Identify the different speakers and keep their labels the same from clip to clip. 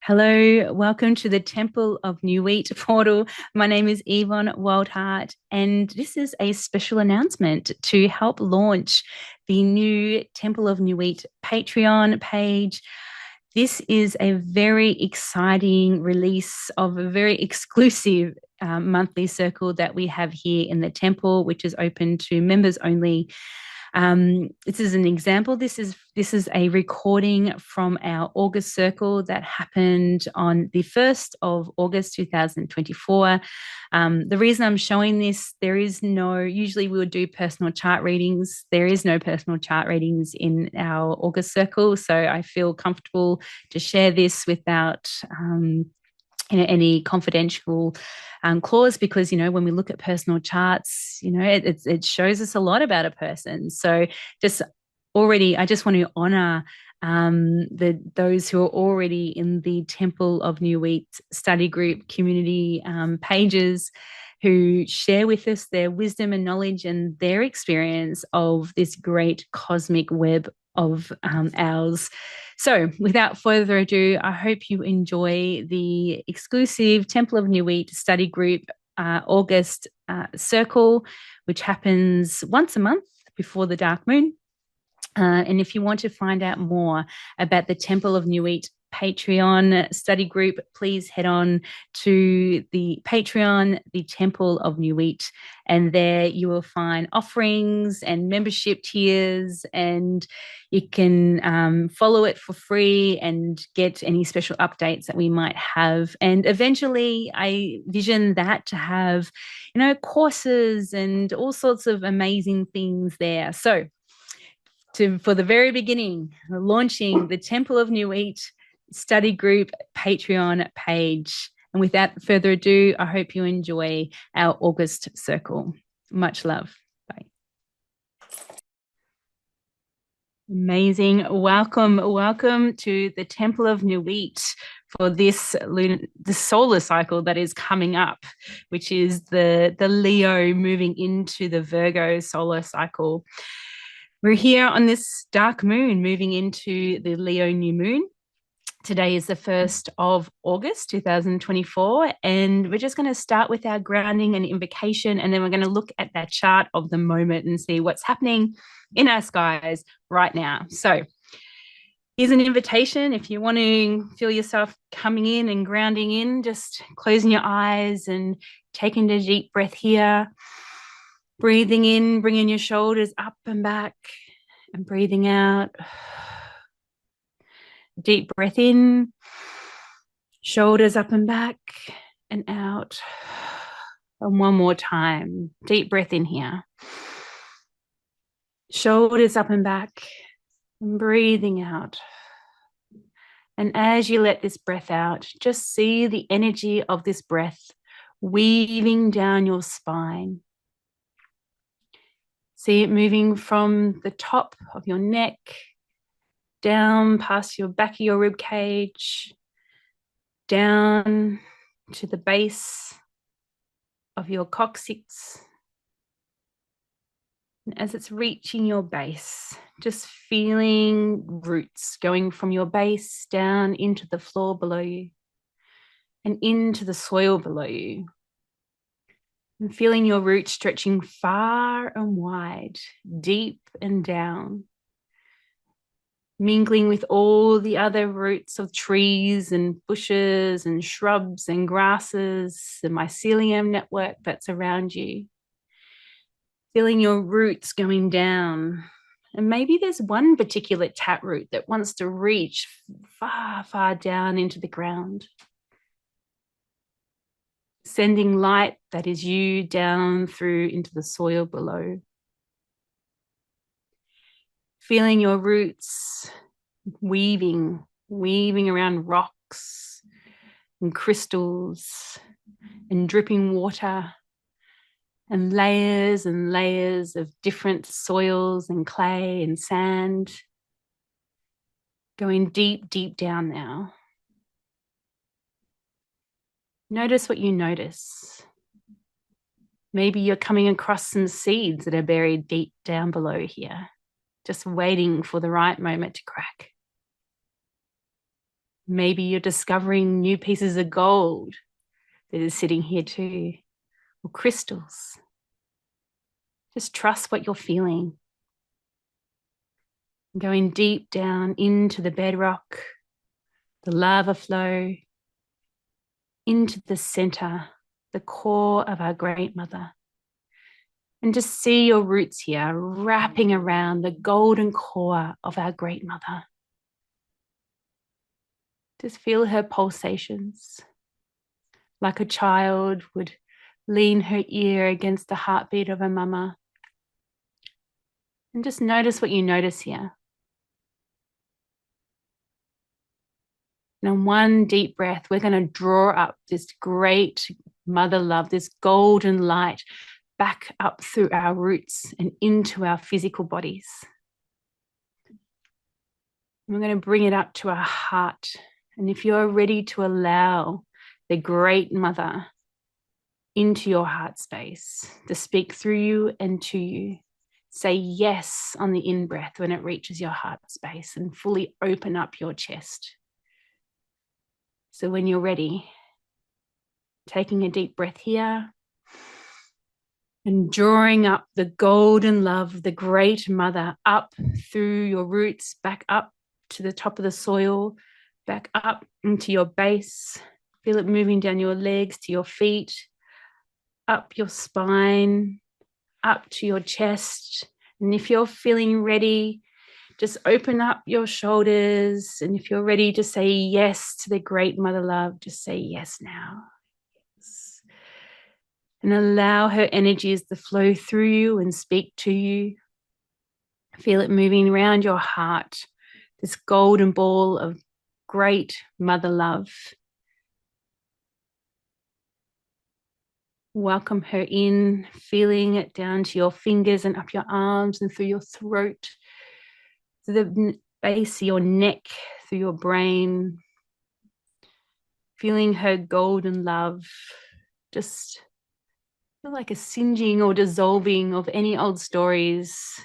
Speaker 1: Hello, welcome to the Temple of Nuit portal. My name is Yvonne Wildheart, and this is a special announcement to help launch the new Temple of Nuit Patreon page. This is a very exciting release of a very exclusive monthly circle that we have here in the temple, which is open to members only. This is an example. This is a recording from our August circle that happened on the 1st of August 2024. The reason I'm showing this, usually we would do personal chart readings. There is no personal chart readings in our August circle. So I feel comfortable to share this without any confidential clause, because when we look at personal charts, it shows us a lot about a person. So I just want to honor those who are already in the Temple of Nuit study group community pages, who share with us their wisdom and knowledge and their experience of this great cosmic web of ours. So without further ado, I hope you enjoy the exclusive Temple of Nuit study group August circle, which happens once a month before the dark moon. And if you want to find out more about the Temple of Nuit Patreon study group, please head on to the Patreon, the Temple of Nuit, and there you will find offerings and membership tiers, and you can follow it for free and get any special updates that we might have. And eventually I vision that to have, courses and all sorts of amazing things there. So for the very beginning, launching the Temple of Nuit study group Patreon page. And without further ado, I hope you enjoy our August circle. Much love. Bye. Amazing. Welcome to the Temple of Nuit for the solar cycle that is coming up, which is the Leo moving into the Virgo solar cycle. We're here on this dark moon moving into the Leo new moon. Today is the 1st of August 2024, and we're just going to start with our grounding and invocation, and then we're going to look at that chart of the moment and see what's happening in our skies right now. So here's an invitation. If you want to feel yourself coming in and grounding in, just closing your eyes and taking a deep breath here. Breathing in, bringing your shoulders up and back, and breathing out. Deep breath in, shoulders up and back and out. And one more time. Deep breath in here. Shoulders up and back, and breathing out. And as you let this breath out, just see the energy of this breath weaving down your spine. See it moving from the top of your neck, down past your back of your rib cage, down to the base of your coccyx. And as it's reaching your base, just feeling roots going from your base down into the floor below you and into the soil below you. And feeling your roots stretching far and wide, deep and down, mingling with all the other roots of trees and bushes and shrubs and grasses, the mycelium network that's around you. Feeling your roots going down. And maybe there's one particular taproot that wants to reach far, far down into the ground, sending light that is you down through into the soil below. Feeling your roots weaving around rocks and crystals and dripping water and layers of different soils and clay and sand. Going deep, deep down now. Notice what you notice. Maybe you're coming across some seeds that are buried deep down below here, just waiting for the right moment to crack. Maybe you're discovering new pieces of gold that is sitting here too, or crystals. Just trust what you're feeling. Going deep down into the bedrock, the lava flow, into the center, the core of our Great Mother. And just see your roots here wrapping around the golden core of our Great Mother. Just feel her pulsations, like a child would lean her ear against the heartbeat of her mama. And just notice what you notice here. And on one deep breath, we're going to draw up this great mother love, this golden light back up through our roots and into our physical bodies. And we're going to bring it up to our heart. And if you're ready to allow the great mother into your heart space to speak through you and to you, say yes on the in-breath when it reaches your heart space and fully open up your chest. So when you're ready, taking a deep breath here and drawing up the golden love, the great mother, up through your roots, back up to the top of the soil, back up into your base. Feel it moving down your legs to your feet, up your spine, up to your chest. And if you're feeling ready, just open up your shoulders. And if you're ready to say yes to the great mother love, just say yes now. Yes. And allow her energies to flow through you and speak to you. Feel it moving around your heart, this golden ball of great mother love. Welcome her in, feeling it down to your fingers and up your arms and through your throat, to the base of your neck, through your brain. Feeling her golden love just feel like a singeing or dissolving of any old stories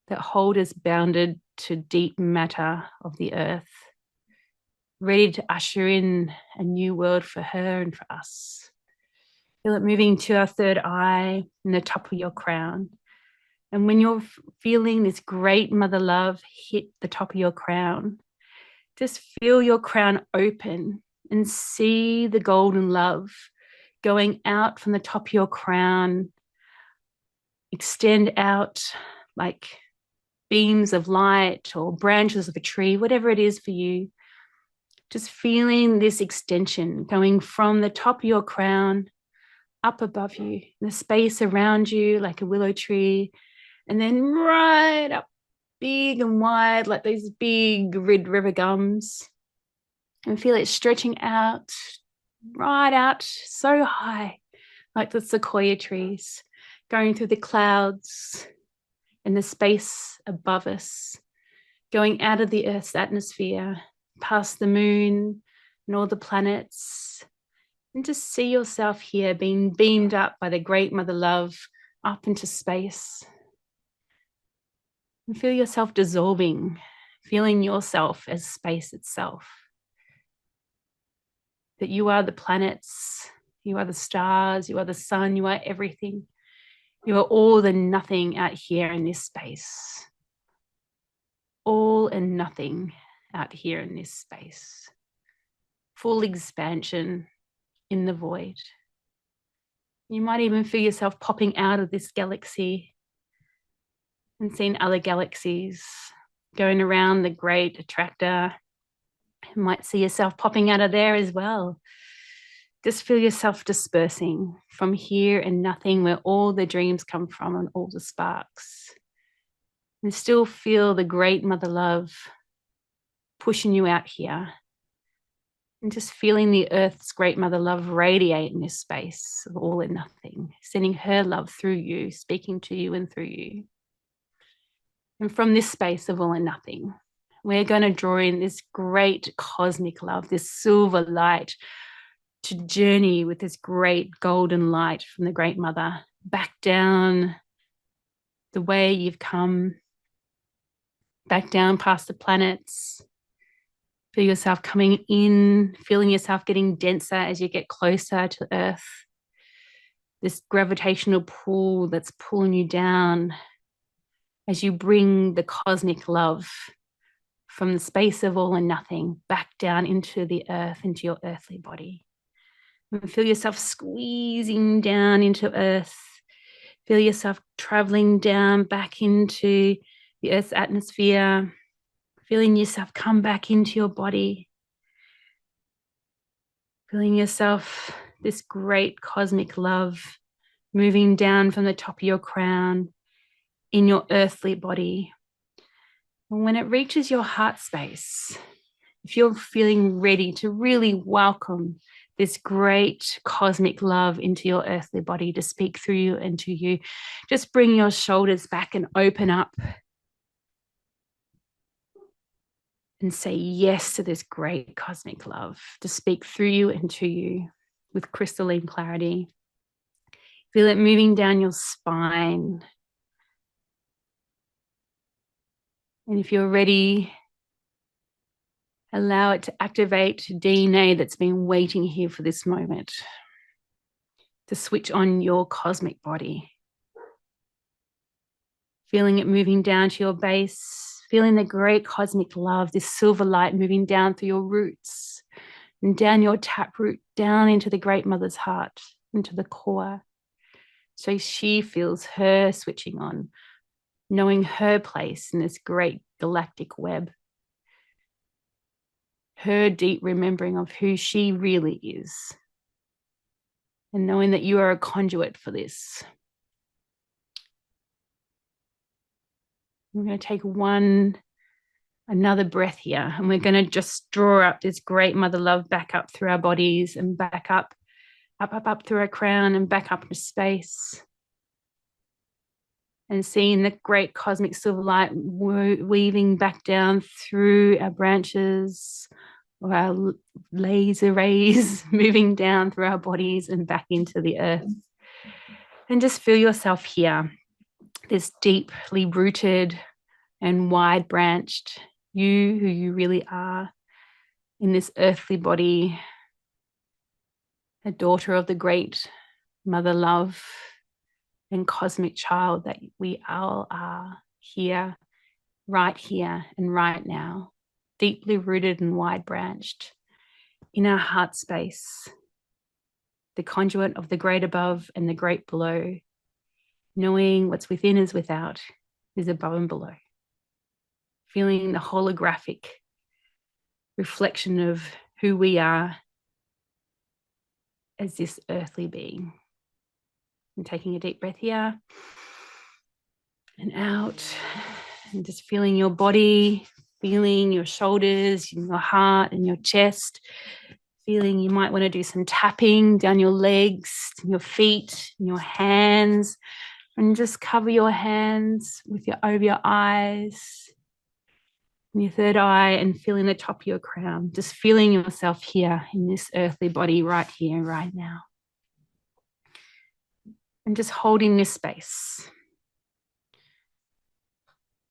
Speaker 1: that hold us bounded to deep matter of the earth, ready to usher in a new world for her and for us. Feel it moving to our third eye and the top of your crown. And when you're feeling this great mother love hit the top of your crown, just feel your crown open and see the golden love going out from the top of your crown, extend out like beams of light or branches of a tree, whatever it is for you. Just feeling this extension going from the top of your crown up above you, the space around you like a willow tree, and then right up big and wide like those big red river gums, and feel it stretching out, right out so high like the sequoia trees, going through the clouds and the space above us, going out of the Earth's atmosphere, past the moon and all the planets, and just see yourself here being beamed up by the great mother love up into space. And feel yourself dissolving, feeling yourself as space itself. That you are the planets, you are the stars, you are the sun, you are everything. You are all the nothing out here in this space. All and nothing out here in this space. Full expansion in the void. You might even feel yourself popping out of this galaxy and seeing other galaxies going around the great attractor. You might see yourself popping out of there as well. Just feel yourself dispersing from here and nothing, where all the dreams come from and all the sparks. And still feel the great mother love pushing you out here. And just feeling the earth's great mother love radiate in this space of all and nothing, sending her love through you, speaking to you and through you. And from this space of all and nothing, we're going to draw in this great cosmic love, this silver light, to journey with this great golden light from the great mother back down the way you've come, back down past the planets, Feel yourself coming in, feeling yourself getting denser as you get closer to Earth. This gravitational pull that's pulling you down as you bring the cosmic love from the space of all and nothing back down into the Earth, into your earthly body. And feel yourself squeezing down into Earth. Feel yourself traveling down back into the Earth's atmosphere, feeling yourself come back into your body, feeling yourself, this great cosmic love moving down from the top of your crown in your earthly body. And when it reaches your heart space, if you're feeling ready to really welcome this great cosmic love into your earthly body to speak through you and to you, just bring your shoulders back and open up and say yes to this great cosmic love to speak through you and to you with crystalline clarity. Feel it moving down your spine. And if you're ready, allow it to activate DNA that's been waiting here for this moment to switch on your cosmic body. Feeling it moving down to your base, feeling the great cosmic love, this silver light moving down through your roots and down your taproot, down into the great mother's heart, into the core. So she feels her switching on, knowing her place in this great galactic web, her deep remembering of who she really is, and knowing that you are a conduit for this. We're going to take another breath here, and we're going to just draw up this great mother love back up through our bodies and back up through our crown and back up into space. And seeing the great cosmic silver light weaving back down through our branches or our laser rays moving down through our bodies and back into the earth. And just feel yourself here, this deeply rooted and wide branched you, who you really are in this earthly body, a daughter of the great mother love and cosmic child that we all are here and right now, deeply rooted and wide branched in our heart space, the conduit of the great above and the great below, knowing what's within is without, is above and below. Feeling the holographic reflection of who we are as this earthly being. And taking a deep breath here and out, and just feeling your body, feeling your shoulders, and your heart and your chest, feeling you might want to do some tapping down your legs, your feet, and your hands, and just cover your hands over your eyes, and your third eye, and feeling the top of your crown, just feeling yourself here in this earthly body right here, right now. And just holding this space.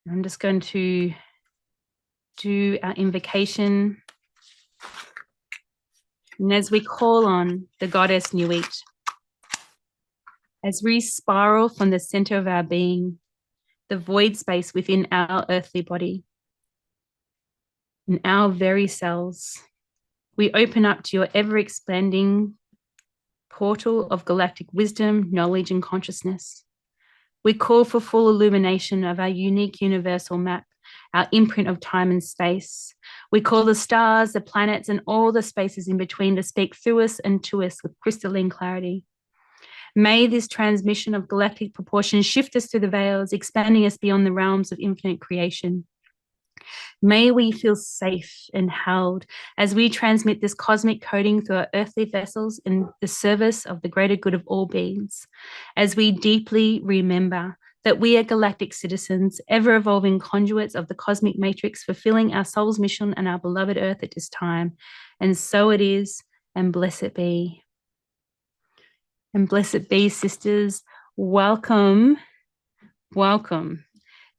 Speaker 1: I'm just going to do our invocation. And as we call on the goddess Nuit, as we spiral from the center of our being, the void space within our earthly body, in our very cells, we open up to your ever-expanding portal of galactic wisdom, knowledge, and consciousness. We call for full illumination of our unique universal map, our imprint of time and space. We call the stars, the planets, and all the spaces in between to speak through us and to us with crystalline clarity. May this transmission of galactic proportions shift us through the veils, expanding us beyond the realms of infinite creation. May we feel safe and held as we transmit this cosmic coding through our earthly vessels in the service of the greater good of all beings, as we deeply remember that we are galactic citizens, ever-evolving conduits of the cosmic matrix, fulfilling our soul's mission and our beloved Earth at this time. And so it is, and blessed be. And blessed be, sisters. Welcome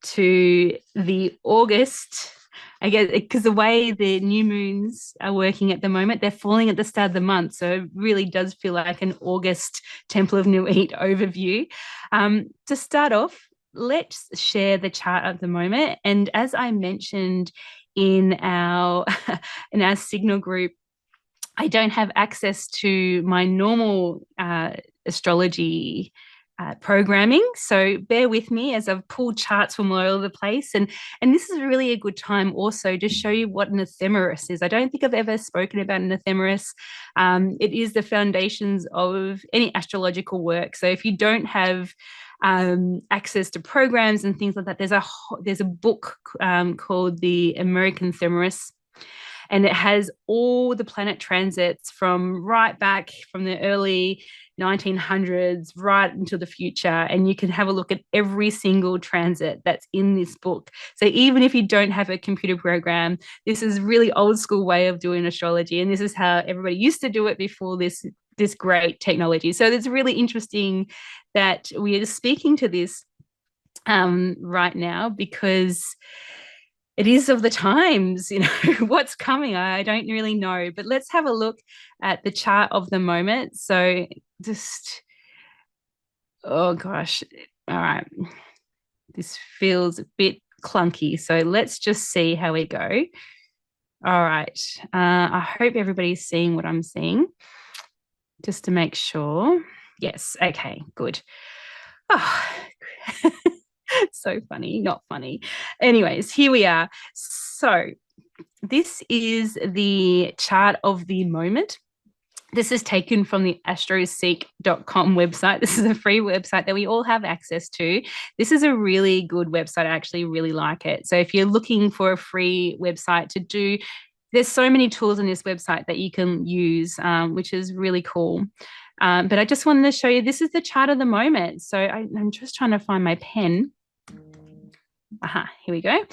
Speaker 1: to the August I guess because the way the new moons are working at the moment, they're falling at the start of the month. So it really does feel like an August Temple of Nuit overview. To start off, let's share the chart at the moment. And as I mentioned in our in our signal group, I don't have access to my normal astrology programming. So bear with me as I've pulled charts from all over the place. And this is really a good time also to show you what an ephemeris is. I don't think I've ever spoken about an ephemeris. It is the foundations of any astrological work. So if you don't have access to programs and things like that, there's a book called The American Ephemeris, and it has all the planet transits from right back from the early 1900s right into the future, and you can have a look at every single transit that's in this book. So even if you don't have a computer program, this is really old school way of doing astrology, and this is how everybody used to do it before this great technology. So it's really interesting that we are speaking to this right now, because it is of the times, what's coming. I don't really know, but let's have a look at the chart of the moment. So just, oh gosh, all right. This feels a bit clunky. So let's just see how we go. All right. I hope everybody's seeing what I'm seeing, just to make sure. Yes. Okay, good. Oh, so funny, not funny. Anyways, here we are. So this is the chart of the moment. This is taken from the astroseek.com website. This is a free website that we all have access to. This is a really good website. I actually really like it. So if you're looking for a free website to do, there's so many tools on this website that you can use, which is really cool. But I just wanted to show you, this is the chart of the moment. So I'm just trying to find my pen. Aha, here we go.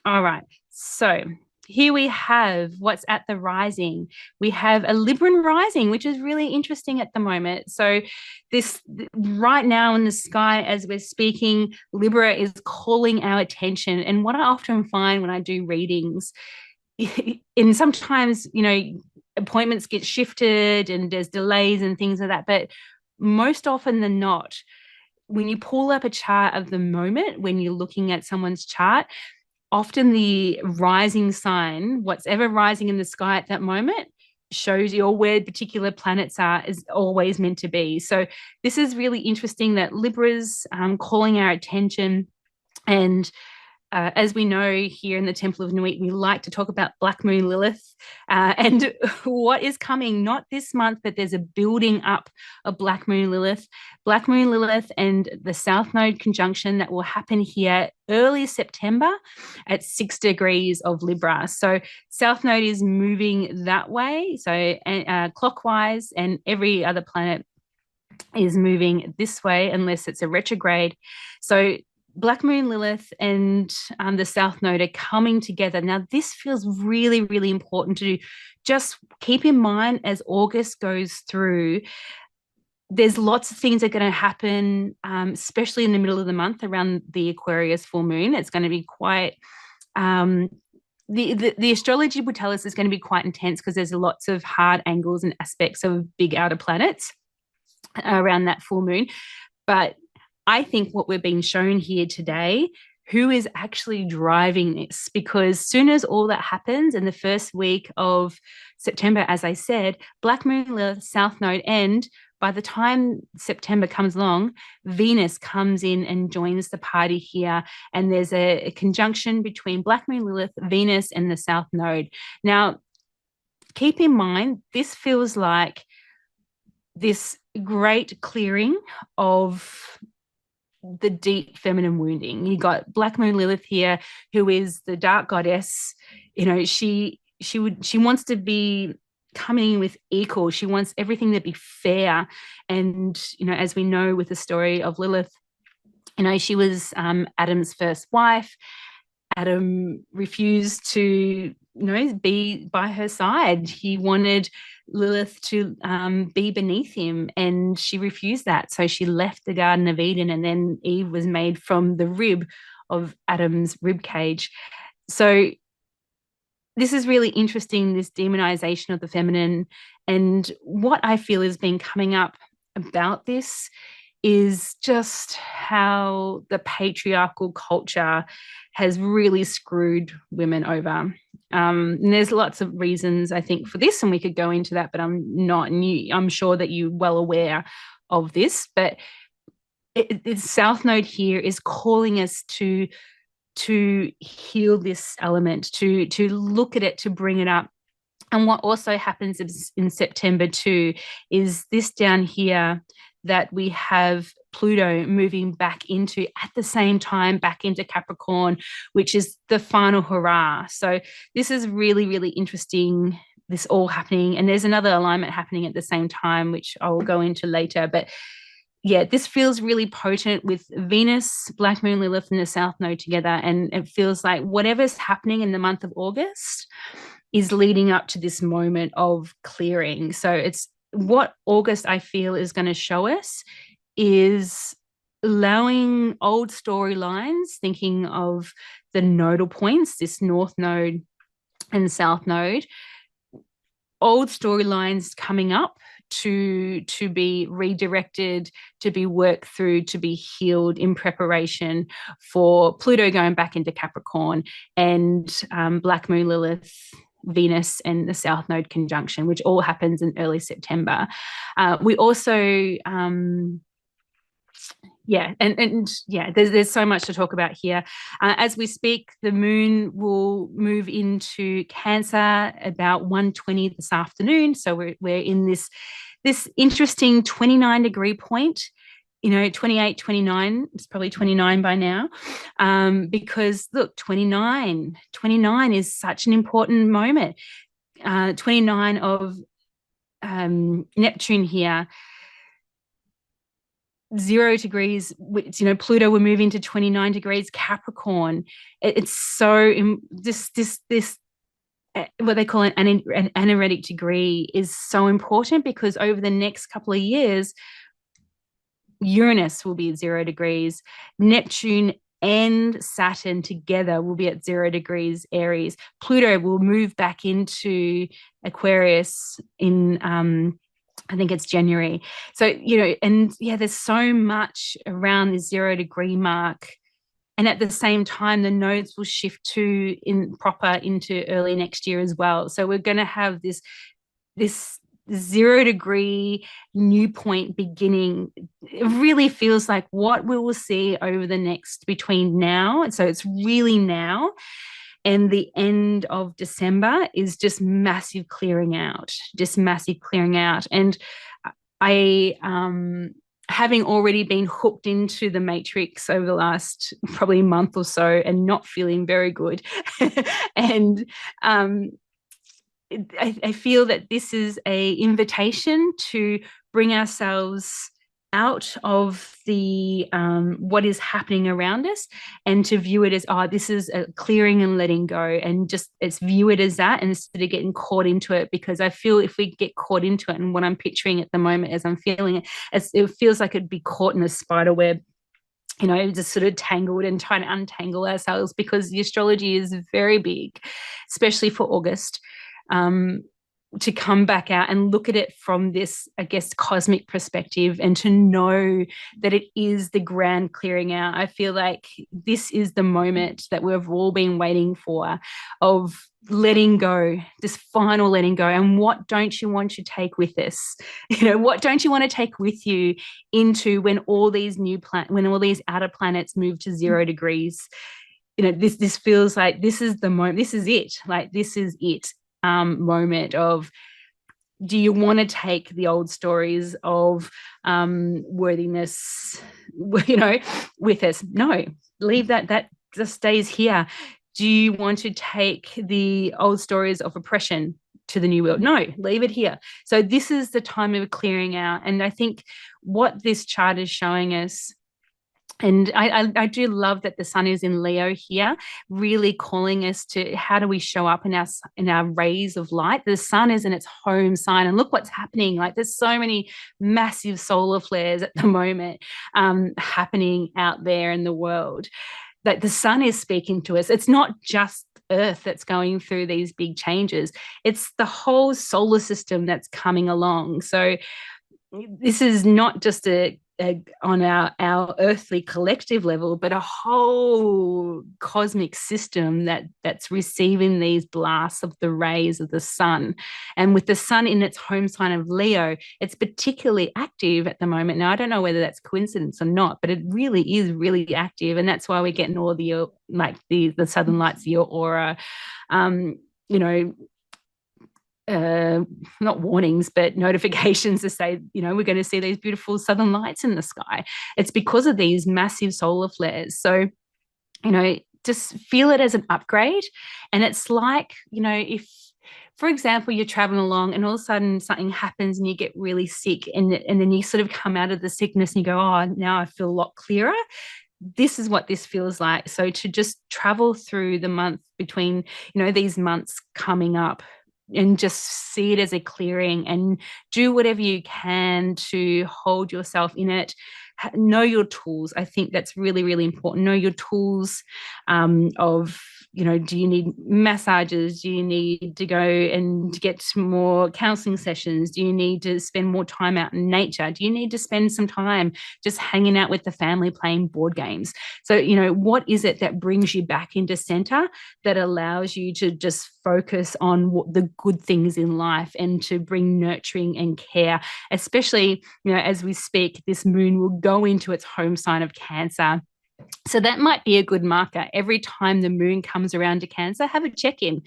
Speaker 1: All right. So here we have what's at the rising. We have a Libran rising, which is really interesting at the moment. So this right now in the sky, as we're speaking, Libra is calling our attention. And what I often find when I do readings, and sometimes, appointments get shifted and there's delays and things like that, but most often than not, when you pull up a chart of the moment, when you're looking at someone's chart, often the rising sign, what's ever rising in the sky at that moment, shows you, or where particular planets are, is always meant to be. So this is really interesting that Libra's calling our attention. And as we know here in the Temple of Nuit, we like to talk about Black Moon Lilith and what is coming, not this month, but there's a building up of Black Moon Lilith. Black Moon Lilith and the South Node conjunction that will happen here early September at 6 degrees of Libra. So South Node is moving that way, so clockwise, and every other planet is moving this way unless it's a retrograde. So Black Moon Lilith and the South Node are coming together. Now, this feels really, really important to just keep in mind as August goes through. There's lots of things that are going to happen, especially in the middle of the month around the Aquarius full moon. It's going to be quite... The astrology would tell us it's going to be quite intense because there's lots of hard angles and aspects of big outer planets around that full moon. But I think what we're being shown here today, who is actually driving this, because soon as all that happens in the first week of September, as I said, Black Moon Lilith, South Node, and by the time September comes along, Venus comes in and joins the party here. And there's a conjunction between Black Moon Lilith, Venus, and the South Node. Now, keep in mind, this feels like this great clearing of the deep feminine wounding. You got Black Moon Lilith here, who is the dark goddess. She wants to be coming in with equal. She wants everything to be fair. And as we know with the story of Lilith, she was Adam's first wife. Adam refused to be by her side. He wanted Lilith to be beneath him, and she refused that. So she left the Garden of Eden, and then Eve was made from the rib of Adam's rib cage. So this is really interesting, this demonization of the feminine. And what I feel has been coming up about this is just how the patriarchal culture has really screwed women over. And there's lots of reasons, I think, for this, and we could go into that, but I'm sure that you're well aware of this. But South Node here is calling us to heal this element, to look at it, to bring it up. And what also happens in September too is this down here, that we have Pluto moving back into, at the same time, back into Capricorn, which is the final hurrah. So this is really, really interesting, this all happening. And there's another alignment happening at the same time, which I will go into later. But yeah, this feels really potent with Venus, Black Moon, Lilith, and the South Node together. And it feels like whatever's happening in the month of August is leading up to this moment of clearing. So it's what August, I feel, is going to show us is allowing old storylines, thinking of the nodal points, this North Node and South Node, old storylines coming up to be redirected, to be worked through, to be healed in preparation for Pluto going back into Capricorn and Black Moon, Lilith, Venus, and the South Node conjunction, which all happens in early September. We also there's so much to talk about here. As we speak, the moon will move into Cancer about 1:20 this afternoon. So we're in this interesting 29-degree point, 28, 29, it's probably 29 by now, because look, 29 is such an important moment. 29 of Neptune here, 0 degrees, Pluto will move into 29 degrees Capricorn. It's so this what they call an anaretic degree is so important, because over the next couple of years, Uranus will be at 0 degrees. Neptune and Saturn together will be at 0 degrees Aries. Pluto will move back into Aquarius in I think it's January. So, there's so much around the 0 degree mark. And at the same time, the nodes will shift into early next year as well. So we're going to have this 0 degree new point beginning. It really feels like what we will see over the next between now. And so it's really now and the end of December is just massive clearing out. And I, having already been hooked into the matrix over the last probably month or so and not feeling very good. And I feel that this is an invitation to bring ourselves out of the what is happening around us, and to view it as, this is a clearing and letting go, and just view it as that instead of getting caught into it. Because I feel if we get caught into it, and what I'm picturing at the moment as I'm feeling it, it feels like it'd be caught in a spider web, just sort of tangled and trying to untangle ourselves, because the astrology is very big, especially for August. To come back out and look at it from this, I guess, cosmic perspective, and to know that it is the grand clearing out. I feel like this is the moment that we've all been waiting for, of letting go, this final letting go. And what don't you want to take with this? What don't you want to take with you into when all these when all these outer planets move to 0 degrees? This feels like this is the moment. This is it. Like, this is it. Moment of, do you want to take the old stories of worthiness with us? No, leave that just stays here. Do you want to take the old stories of oppression to the new world? No, leave it here. So this is the time of clearing out. And I think what this chart is showing us, and I do love that the sun is in Leo here, really calling us to how do we show up in our rays of light. The sun is in its home sign, and look what's happening. Like, there's so many massive solar flares at the moment happening out there in the world, that the sun is speaking to us. It's not just Earth that's going through these big changes. It's the whole solar system that's coming along. So this is not just on our earthly collective level, but a whole cosmic system that's receiving these blasts of the rays of the sun. And with the sun in its home sign of Leo, it's particularly active at the moment. Now, I don't know whether that's coincidence or not, but it really is really active. And that's why we're getting all the southern lights, the aurora, you know, not warnings, but notifications to say, we're going to see these beautiful southern lights in the sky. It's because of these massive solar flares. So, just feel it as an upgrade. And it's like, if, for example, you're traveling along and all of a sudden something happens and you get really sick and then you sort of come out of the sickness and you go, oh, now I feel a lot clearer. This is what this feels like. So to just travel through the month between, these months coming up, and just see it as a clearing and do whatever you can to hold yourself in it. Know your tools. I think that's really, really important. Know your tools of, do you need massages? Do you need to go and get more counseling sessions? Do you need to spend more time out in nature? Do you need to spend some time just hanging out with the family playing board games? So, what is it that brings you back into center that allows you to just focus on the good things in life and to bring nurturing and care, especially, as we speak, this moon will go into its home sign of Cancer. So that might be a good marker. Every time the moon comes around to Cancer, have a check-in.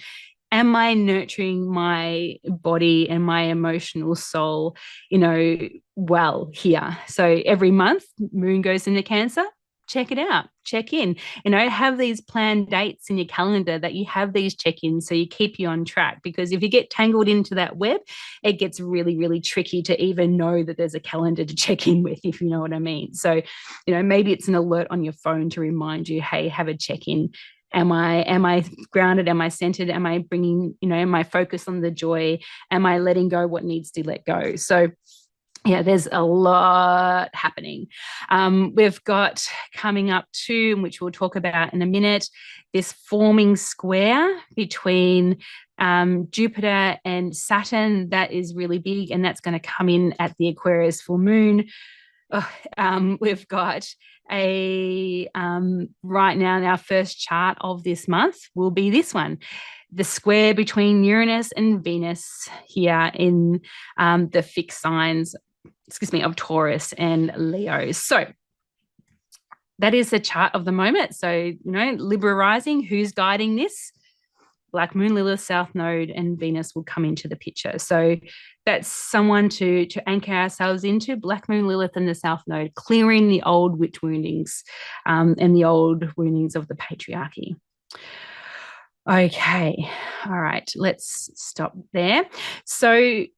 Speaker 1: Am I nurturing my body and my emotional soul, well here? So every month, moon goes into Cancer. Check it out, check in, have these planned dates in your calendar that you have these check-ins so you keep you on track, because if you get tangled into that web, it gets really, really tricky to even know that there's a calendar to check in with, if you know what I mean. So, maybe it's an alert on your phone to remind you, hey, have a check-in. Am I grounded? Am I centered? Am I bringing, am I focused on the joy? Am I letting go what needs to let go? So yeah, there's a lot happening. We've got coming up too, which we'll talk about in a minute, this forming square between Jupiter and Saturn. That is really big, and that's going to come in at the Aquarius full moon. We've got right now, our first chart of this month will be this one, the square between Uranus and Venus here in the fixed signs, of Taurus and Leo. So that is the chart of the moment. So, Libra rising, who's guiding this? Black Moon, Lilith, South Node, and Venus will come into the picture. So that's someone to anchor ourselves into, Black Moon, Lilith, and the South Node, clearing the old witch woundings and the old woundings of the patriarchy. Okay, all right, let's stop there. So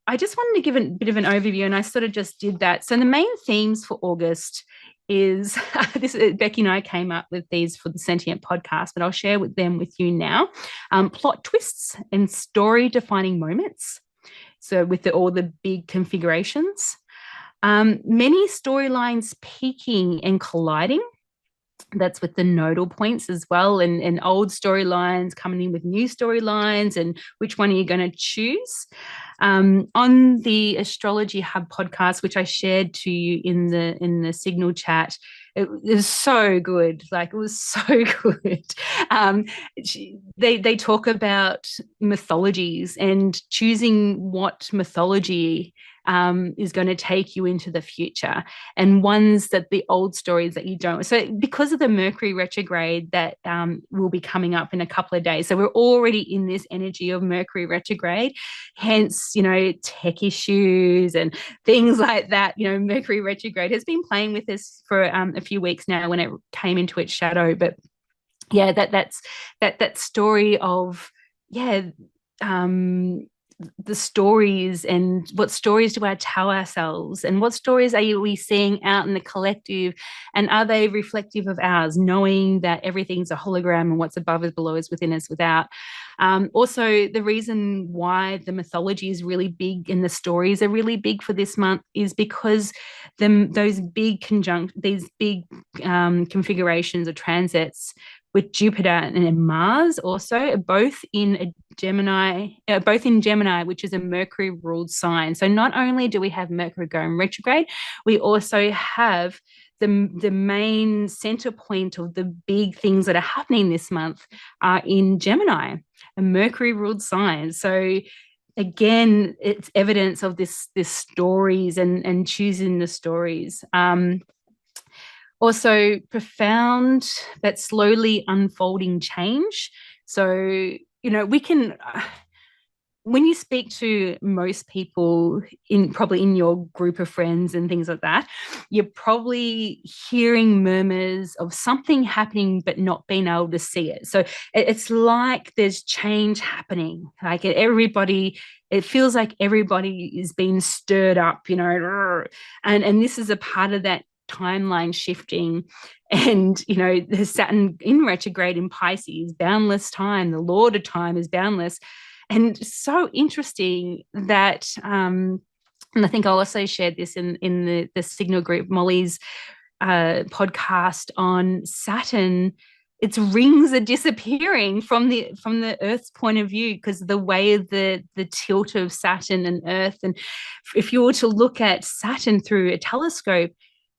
Speaker 1: I just wanted to give a bit of an overview, and I sort of just did that. So the main themes for August is this. Becky and I came up with these for the Sentient podcast, but I'll share them with you now. Plot twists and story-defining moments. So with all the big configurations, many storylines peaking and colliding. That's with the nodal points as well, and old storylines coming in with new storylines, and which one are you going to choose? On the Astrology Hub podcast, which I shared to you in the Signal chat, it was so good. Like, it was so good. They talk about mythologies and choosing what mythology is going to take you into the future, and ones that the old stories that you don't. So because of the Mercury retrograde that will be coming up in a couple of days, so we're already in this energy of Mercury retrograde, hence, tech issues and things like that. Mercury retrograde has been playing with us for a few weeks now when it came into its shadow. But yeah, that story of, the stories, and what stories do I tell ourselves, and what stories are we seeing out in the collective, and are they reflective of ours, knowing that everything's a hologram and what's above is below is within is without. Also, the reason why the mythology is really big and the stories are really big for this month is because these big configurations or transits with Jupiter and Mars also, both in Gemini, which is a Mercury ruled sign. So not only do we have Mercury going retrograde, we also have the main center point of the big things that are happening this month are in Gemini, a Mercury ruled sign. So again, it's evidence of this stories and choosing the stories. Also profound but slowly unfolding change. So, we can, when you speak to most people probably in your group of friends and things like that, you're probably hearing murmurs of something happening but not being able to see it. So it's like there's change happening. Like it feels like everybody is being stirred up, and this is a part of that timeline shifting. And the Saturn in retrograde in Pisces, boundless time, the Lord of time is boundless. And so interesting that and I think I also shared this in the Signal group, Molly's podcast on Saturn. Its rings are disappearing from the Earth's point of view, because the way the tilt of Saturn and Earth. And if you were to look at Saturn through a telescope,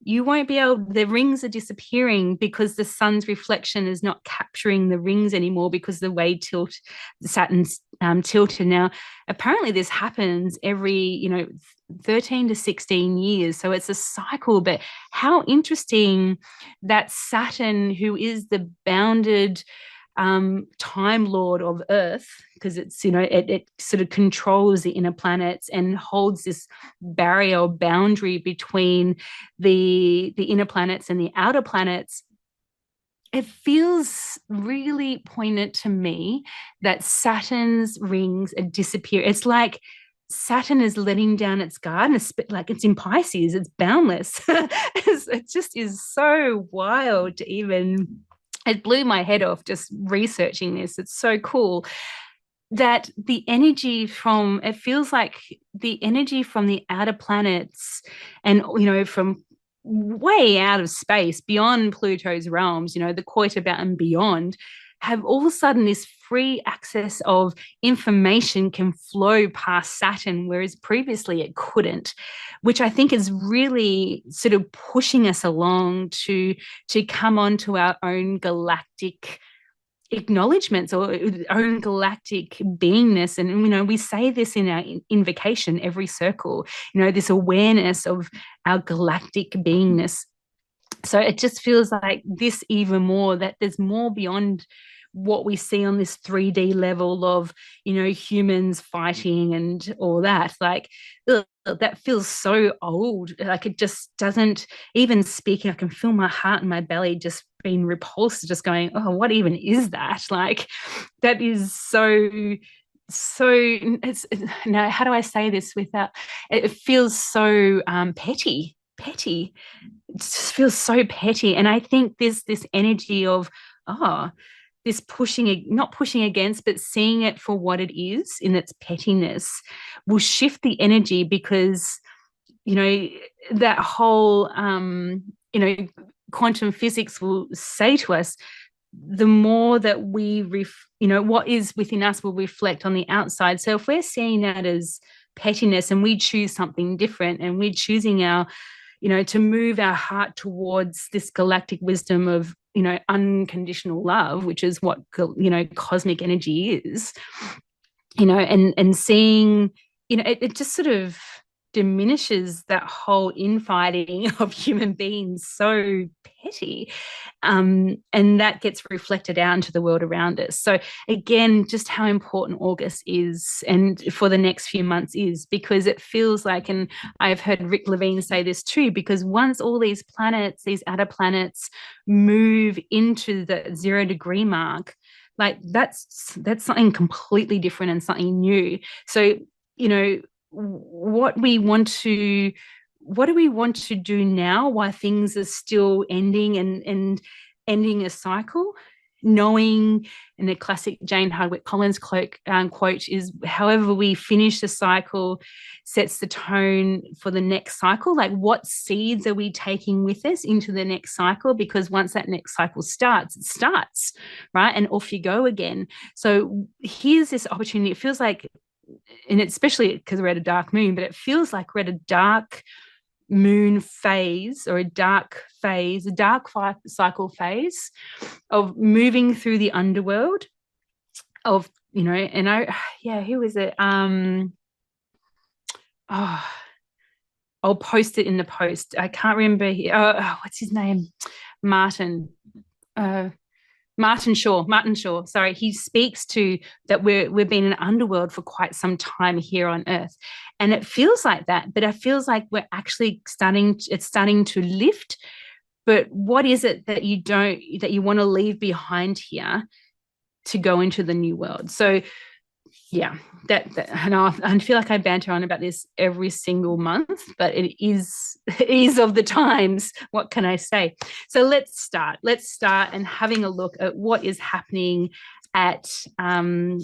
Speaker 1: you won't be able, the rings are disappearing because the sun's reflection is not capturing the rings anymore, because the way Saturn's tilted. Now, apparently this happens every 13 to 16 years, so it's a cycle. But how interesting that Saturn, who is the bounded time lord of Earth, because it's it sort of controls the inner planets and holds this barrier or boundary between the inner planets and the outer planets. It feels really poignant to me that Saturn's rings are disappearing. It's like Saturn is letting down its guard, and like it's in Pisces, it's boundless. It just is so wild to even, it blew my head off just researching this. It's so cool that it feels like the energy from the outer planets, and from way out of space beyond Pluto's realms, the Kuiper belt and beyond, have all of a sudden this free access of information can flow past Saturn, whereas previously it couldn't, which I think is really sort of pushing us along to come onto our own galactic acknowledgements or own galactic beingness. And we say this in our invocation, every circle, this awareness of our galactic beingness. So it just feels like this even more, that there's more beyond what we see on this 3D level of humans fighting and all that. Like, ugh, that feels so old. Like, it just doesn't even speak. I can feel my heart and my belly just being repulsed, just going, oh, what even is that? Like, that is it's now, how do I say this without, it feels so petty. It just feels so petty. And I think there's this energy of this not pushing against, but seeing it for what it is in its pettiness will shift the energy, because that whole quantum physics will say to us, the more that we what is within us will reflect on the outside. So if we're seeing that as pettiness, and we choose something different, and we're choosing our to move our heart towards this galactic wisdom of unconditional love, which is what cosmic energy is, and seeing it just sort of diminishes that whole infighting of human beings, so petty, and that gets reflected out into the world around us. So again, just how important August is, and for the next few months is, because it feels like, and I've heard Rick Levine say this too, because once all these planets, these outer planets, move into the 0 degree mark, like that's something completely different and something new. So what do we want to do now while things are still ending and ending a cycle? knowing, and the classic Jane Hardwick Collins quote is, however we finish the cycle sets the tone for the next cycle. Like, what seeds are we taking with us into the next cycle? Because once that next cycle starts, it starts, right? And off you go again. So here's this opportunity. It feels like, and especially because we're at a dark moon, but it feels like we're at a dark moon phase, or a dark phase, a dark cycle phase of moving through the underworld of, and who is it? I'll post it in the post. I can't remember. What's his name? Martin. Martin Shaw. Sorry, he speaks to that we've been in an underworld for quite some time here on Earth, and it feels like that. But it feels like we're actually starting to lift. But what is it that you want to leave behind here to go into the new world? So yeah, and I feel like I banter on about this every single month, but it is of the times. What can I say? So let's start and having a look at what is happening in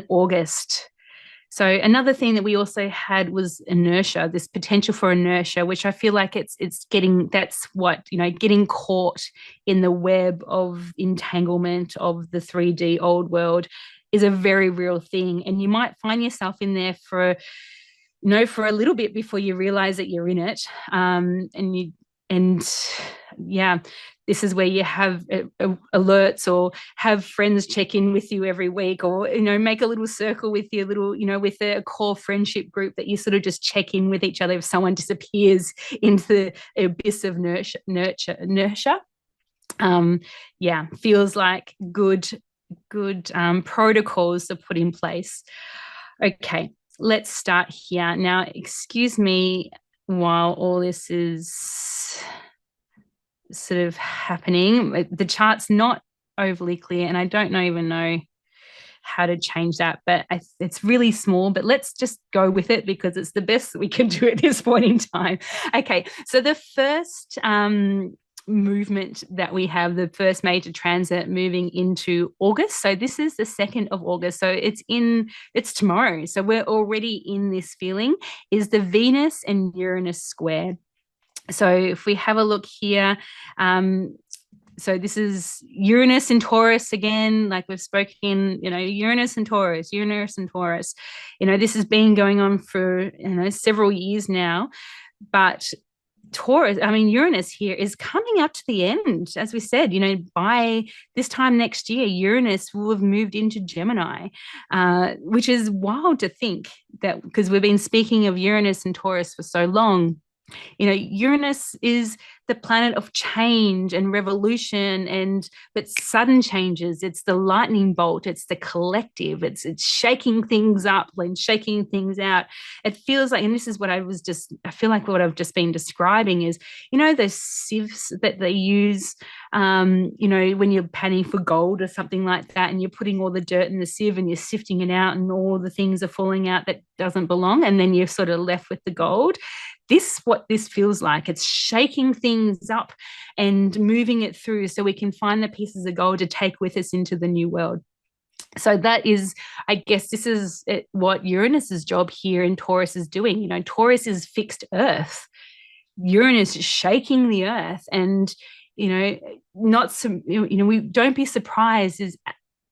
Speaker 1: August. So another thing that we also had was inertia, this potential for inertia, which I feel like getting caught in the web of entanglement of the 3D old world is a very real thing. And you might find yourself in there for a little bit before you realize that you're in it. This is where you have alerts, or have friends check in with you every week, or make a little circle with your little, with a core friendship group that you sort of just check in with each other if someone disappears into the abyss of inertia. Feels like good protocols to put in place. Okay, let's start here. Now, excuse me while all this is sort of happening. The chart's not overly clear, and I don't even know how to change that, but it's really small, but let's just go with it because it's the best that we can do at this point in time. Okay, so the first movement that we have, the first major transit moving into August. So this is the 2nd of August. So it's tomorrow. So we're already in this feeling, is the Venus and Uranus square. So if we have a look here, so this is Uranus and Taurus again, like we've spoken, Uranus and Taurus. This has been going on for, several years now, but Uranus here is coming up to the end. As we said, by this time next year, Uranus will have moved into Gemini, which is wild to think that, because we've been speaking of Uranus and Taurus for so long. Uranus is the planet of change and revolution, but sudden changes. It's the lightning bolt. It's the collective. It's shaking things up and shaking things out. It feels like, and this is what I feel like what I've just been describing is, those sieves that they use, when you're panning for gold or something like that, and you're putting all the dirt in the sieve and you're sifting it out, and all the things are falling out that doesn't belong, and then you're sort of left with the gold. What this feels like. It's shaking things up and moving it through so we can find the pieces of gold to take with us into the new world. So that is, I guess, this is what Uranus's job here in Taurus is doing. Taurus is fixed Earth. Uranus is shaking the Earth, and we don't be surprised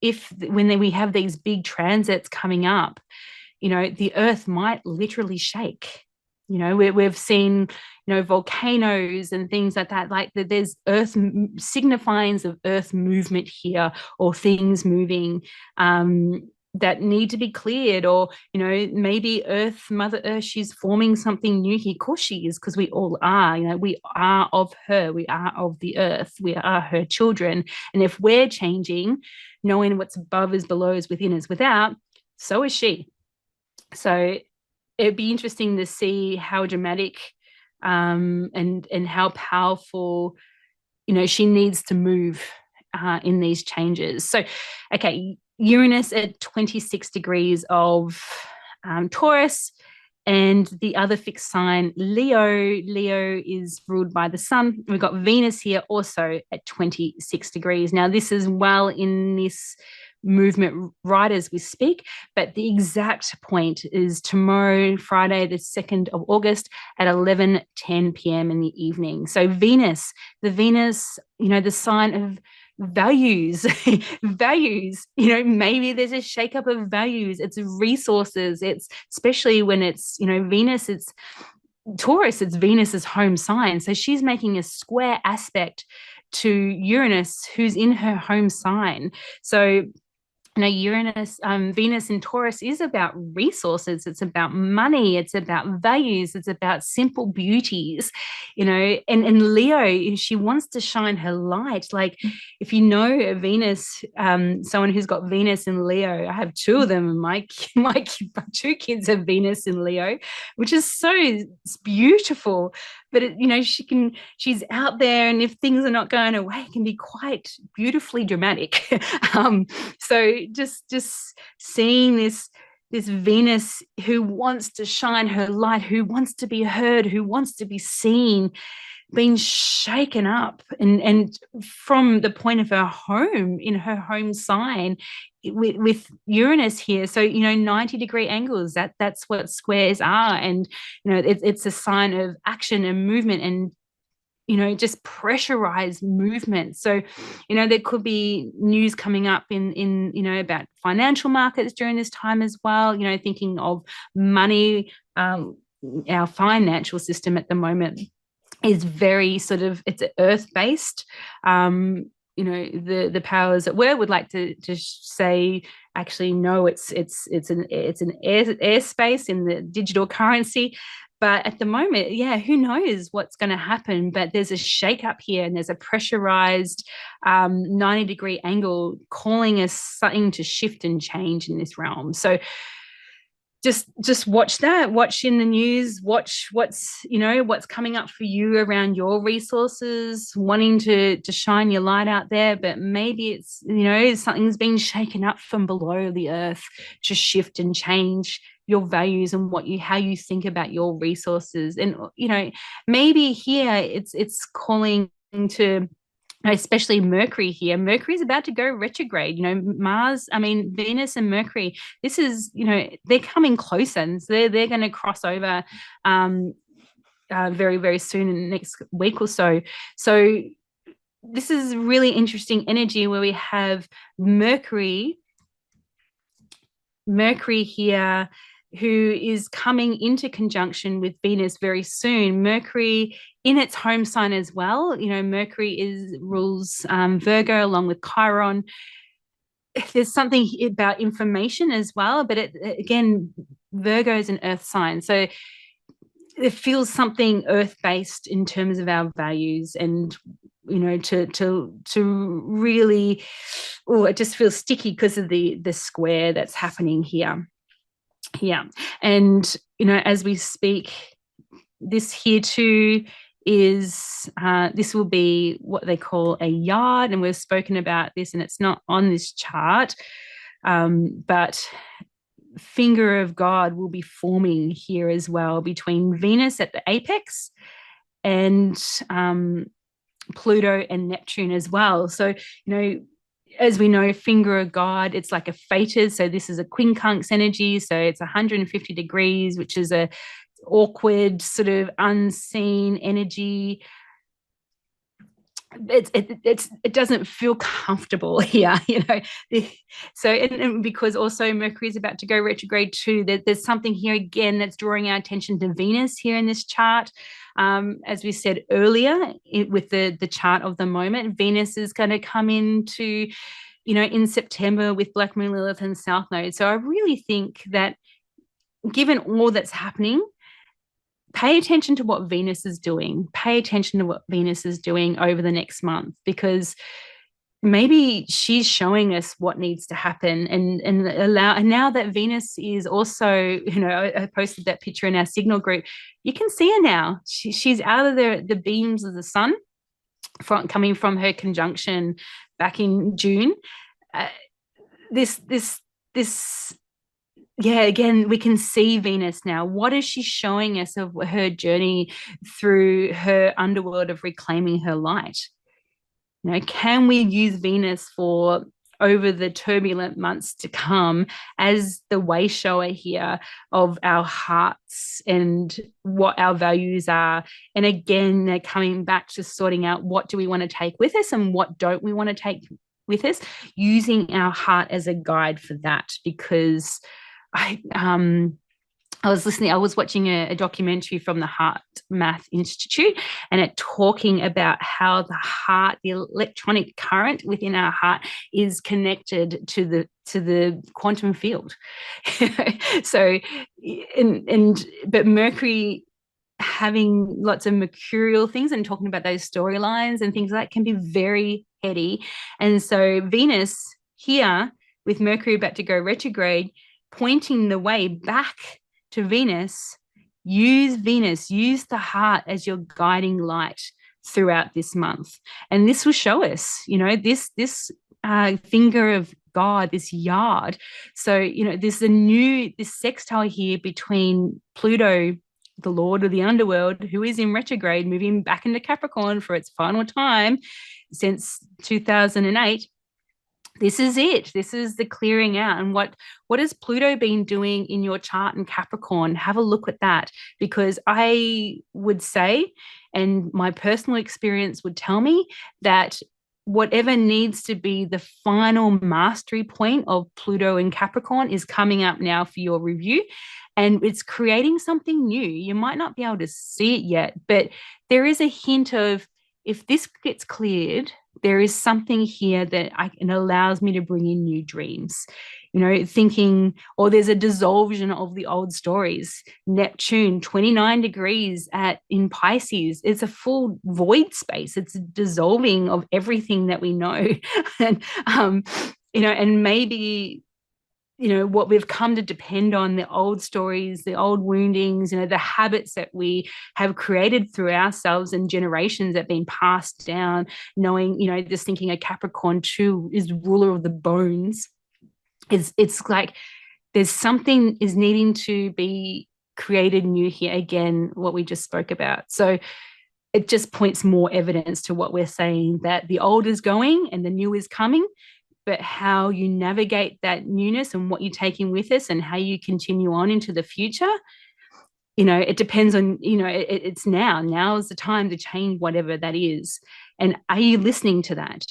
Speaker 1: if when we have these big transits coming up, the Earth might literally shake. We've seen, volcanoes and things like that. Like there's Earth signifiers of Earth movement here, or things moving that need to be cleared, or maybe Mother Earth, she's forming something new here. Of course she is, because we all are. We are of her. We are of the Earth. We are her children. And if we're changing, knowing what's above is below, is within is without, so is she. So it'd be interesting to see how dramatic and how powerful, she needs to move in these changes. So, okay, Uranus at 26 degrees of Taurus, And the other fixed sign, Leo. Leo is ruled by the sun. We've got Venus here also at 26 degrees. Now, this is well in this movement right as we speak, but the exact point is tomorrow, Friday, the 2nd of August at 11:10 p.m. in the evening. So Venus, the sign of values, values, maybe there's a shakeup of values. It's resources. It's especially when it's, Venus, it's Taurus, it's Venus's home sign. So she's making a square aspect to Uranus, who's in her home sign. So Uranus, Venus in Taurus is about resources. It's about money. It's about values. It's about simple beauties, and Leo, she wants to shine her light. Like if you know Venus, someone who's got Venus in Leo, I have two of them. My two kids have Venus in Leo, which is so beautiful. But she's out there, and if things are not going away, it can be quite beautifully dramatic. So just seeing this Venus who wants to shine her light, who wants to be heard, who wants to be seen, being shaken up, and from the point of her home, in her home sign, with Uranus here. So 90-degree angles, that's what squares are. And it's a sign of action and movement, and just pressurized movement. So there could be news coming up in about financial markets during this time as well, thinking of money. Our financial system at the moment is very sort of, it's earth-based. The powers that were would like to say, actually no, it's an airspace in the digital currency. But at the moment, who knows what's going to happen? But there's a shake-up here, and there's a pressurized 90-degree angle calling us something to shift and change in this realm. So just watch that, watch in the news, watch what's coming up for you around your resources, wanting to shine your light out there. But maybe it's, something's being shaken up from below the earth to shift and change your values and how you think about your resources. And maybe here it's calling to, especially Mercury here. Mercury is about to go retrograde. Venus and Mercury, this is, they're coming closer, and so they're going to cross over very, very soon in the next week or so. So this is really interesting energy where we have Mercury here, who is coming into conjunction with Venus very soon. Mercury in its home sign as well. Mercury rules Virgo along with Chiron. There's something about information as well, but again, Virgo is an earth sign. So it feels something earth-based in terms of our values, and to really, it just feels sticky because of the square that's happening here. Yeah. And, as we speak, this here too is, this will be what they call a yard. And we've spoken about this, and it's not on this chart, but finger of God will be forming here as well between Venus at the apex and Pluto and Neptune as well. So, as we know, finger of God, it's like a fated. So this is a quincunx energy. So it's 150 degrees, which is a awkward, sort of unseen energy. It doesn't feel comfortable here, So, and because also Mercury is about to go retrograde too, there's something here again that's drawing our attention to Venus here in this chart. As we said earlier, with the chart of the moment, Venus is going to come into, in September with Black Moon, Lilith, and South Node. So I really think that given all that's happening, pay attention to what Venus is doing. Pay attention to what Venus is doing over the next month, because maybe she's showing us what needs to happen, and now that Venus is also, I posted that picture in our Signal group. You can see her now. She's out of the beams of the sun coming from her conjunction back in June. This yeah, again, we can see Venus now. What is she showing us of her journey through her underworld of reclaiming her light? You know, can we use Venus for over the turbulent months to come as the way shower here of our hearts and what our values are? And again, they're coming back to sorting out what do we want to take with us and what don't we want to take with us, using our heart as a guide for that. Because I was watching a documentary from the Heart Math Institute, and it talking about how the heart, the electronic current within our heart, is connected to the quantum field. So, but Mercury having lots of mercurial things and talking about those storylines and things like that can be very heady. And so Venus here with Mercury about to go retrograde, pointing the way back to Venus, use the heart as your guiding light throughout this month. And this will show us, you know, this finger of God, this yard. So, you know, there's this sextile here between Pluto, the Lord of the underworld, who is in retrograde, moving back into Capricorn for its final time since 2008. This is it. This is the clearing out. And what has Pluto been doing in your chart in Capricorn? Have a look at that, because I would say, and my personal experience would tell me, that whatever needs to be the final mastery point of Pluto in Capricorn is coming up now for your review. And it's creating something new. You might not be able to see it yet, but there is a hint of, if this gets cleared, there is something here that it allows me to bring in new dreams. You know, thinking, or there's a dissolution of the old stories. Neptune, 29 degrees in Pisces. It's a full void space. It's a dissolving of everything that we know. And, you know, and maybe, you know, what we've come to depend on, the old stories, the old woundings, you know, the habits that we have created through ourselves and generations that have been passed down, knowing, you know, just thinking a Capricorn too is ruler of the bones. It's like there's something is needing to be created new here, again, what we just spoke about. So it just points more evidence to what we're saying, that the old is going and the new is coming. But how you navigate that newness and what you're taking with us and how you continue on into the future, you know, it depends on, you know, it's now is the time to change whatever that is. And are you listening to that?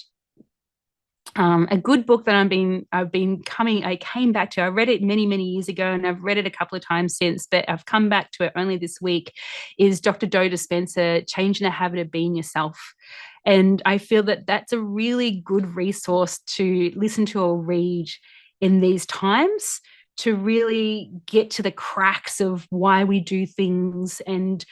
Speaker 1: A good book that I came back to, I read it many years ago, and I've read it a couple of times since, but I've come back to it only this week, is Dr. Joe Dispenza, Changing the Habit of Being Yourself. And I feel that that's a really good resource to listen to or read in these times, to really get to the cracks of why we do things, and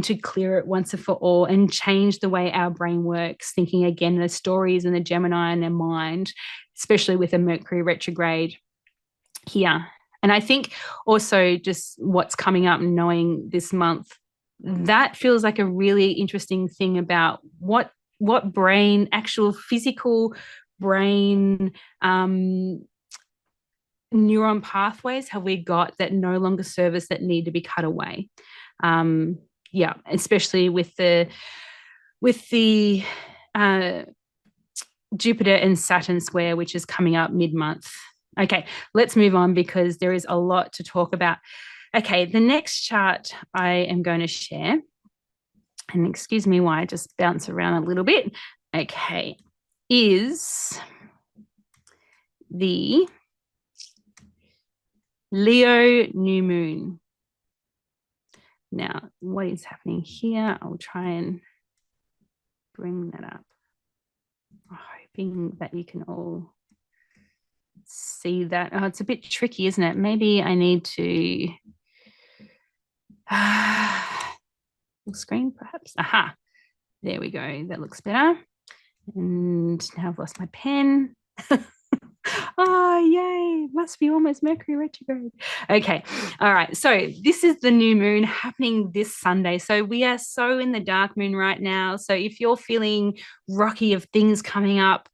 Speaker 1: to clear it once and for all, and change the way our brain works, thinking again the stories and the Gemini in their mind, especially with a Mercury retrograde here. And I think also just what's coming up, knowing this month, that feels like a really interesting thing about what brain, actual physical brain neuron pathways have we got that no longer serve us, that need to be cut away. Yeah, especially with the Jupiter and Saturn square, which is coming up mid-month. Okay, let's move on, because there is a lot to talk about. Okay, the next chart I am going to share, and excuse me why I just bounce around a little bit, okay, is the Leo new moon. Now, what is happening here? I'll try and bring that up, hoping that you can all see that. Oh, it's a bit tricky, isn't it? Maybe I need to full screen, perhaps. Aha, there we go. That looks better. And now I've lost my pen. Oh, yay. Must be almost Mercury retrograde. Okay. All right. So this is the new moon happening this Sunday. So we are so in the dark moon right now. So if you're feeling rocky of things coming up,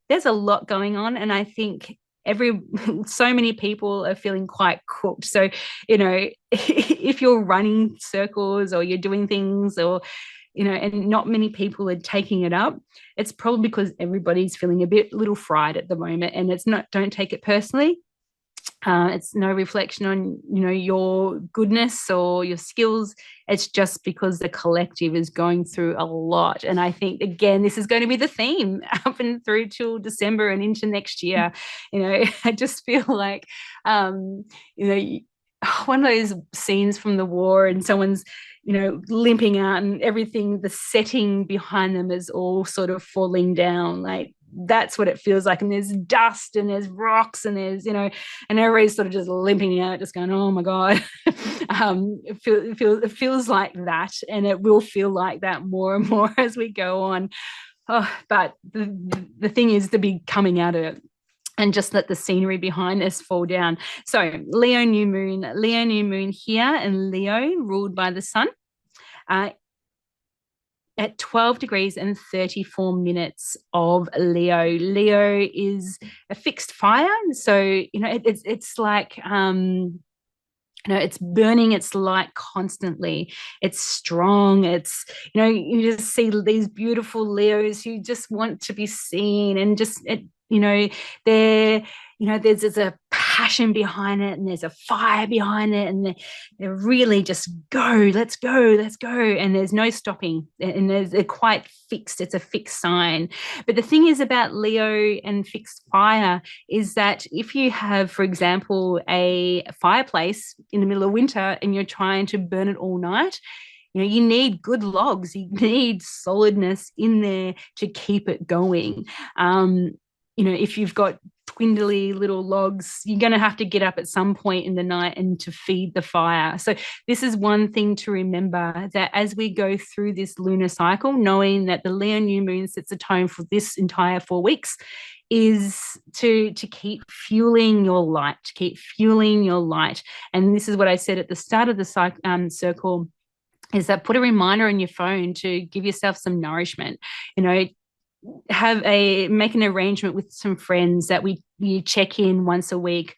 Speaker 1: there's a lot going on. And I think every so many people are feeling quite cooked. So, if you're running circles or you're doing things, or and not many people are taking it up, it's probably because everybody's feeling a little fried at the moment. And it's not, don't take it personally. It's no reflection on your goodness or your skills. It's just because the collective is going through a lot. And I think, again, this is going to be the theme up and through till December and into next year. I just feel like you know one of those scenes from the war, and someone's limping out, and everything, the setting behind them is all sort of falling down. Like, that's what it feels like. And there's dust and there's rocks and there's and everybody's sort of just limping out, just going, oh my god. It feels like that, and it will feel like that more and more as we go on. But the thing is to be coming out of it and just let the scenery behind us fall down. So Leo new moon here, and Leo ruled by the sun. At 12 degrees and 34 minutes of Leo. Leo is a fixed fire. So, it's like, it's burning its light constantly. It's strong. It's, you just see these beautiful Leos who just want to be seen, and just, they're, there's a passion behind it, and there's a fire behind it, and they're really just let's go, and there's no stopping, and they're quite fixed. It's a fixed sign. But the thing is about Leo and fixed fire is that if you have, for example, a fireplace in the middle of winter and you're trying to burn it all night, you need good logs, you need solidness in there to keep it going. If you've got twindly little logs, you're going to have to get up at some point in the night and to feed the fire. So this is one thing to remember, that as we go through this lunar cycle, knowing that the Leo new moon sets a tone for this entire 4 weeks, is to keep fueling your light, And this is what I said at the start of the circle, is that put a reminder on your phone to give yourself some nourishment. Make an arrangement with some friends that you check in once a week,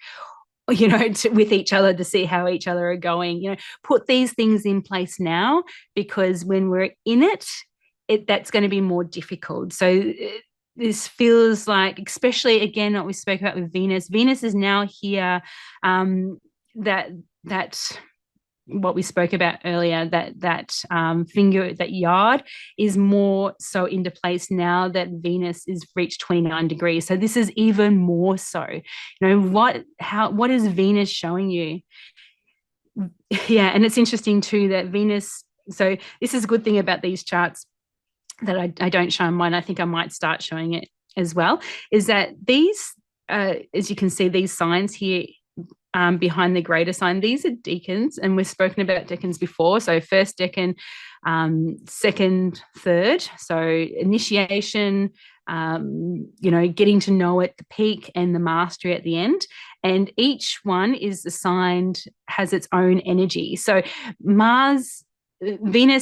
Speaker 1: with each other, to see how each other are going. Put these things in place now, because when we're in it, that's going to be more difficult. So this feels like, especially again, what we spoke about with Venus. Venus is now here. That what we spoke about earlier, that finger, that yard, is more so into place now that Venus is reached 29 degrees. So this is even more so. What is Venus showing you? Yeah, and it's interesting too that Venus. So this is a good thing about these charts that I don't show on mine. I think I might start showing it as well. Is that these, as you can see, these signs here. Behind the greater sign, these are decans, and we've spoken about decans before. So first decan, second, third. So initiation, getting to know it, the peak, and the mastery at the end. And each one is assigned, has its own energy. So Venus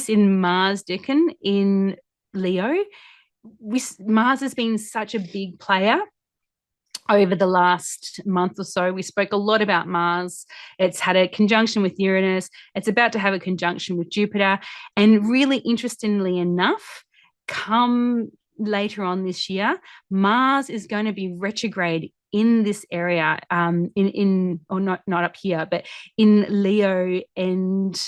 Speaker 1: in Mars decan in Leo, Mars has been such a big player over the last month or so. We spoke a lot about Mars. It's had a conjunction with Uranus. It's about to have a conjunction with Jupiter. And really interestingly enough, come later on this year, Mars is going to be retrograde in this area, or not up here, but in Leo and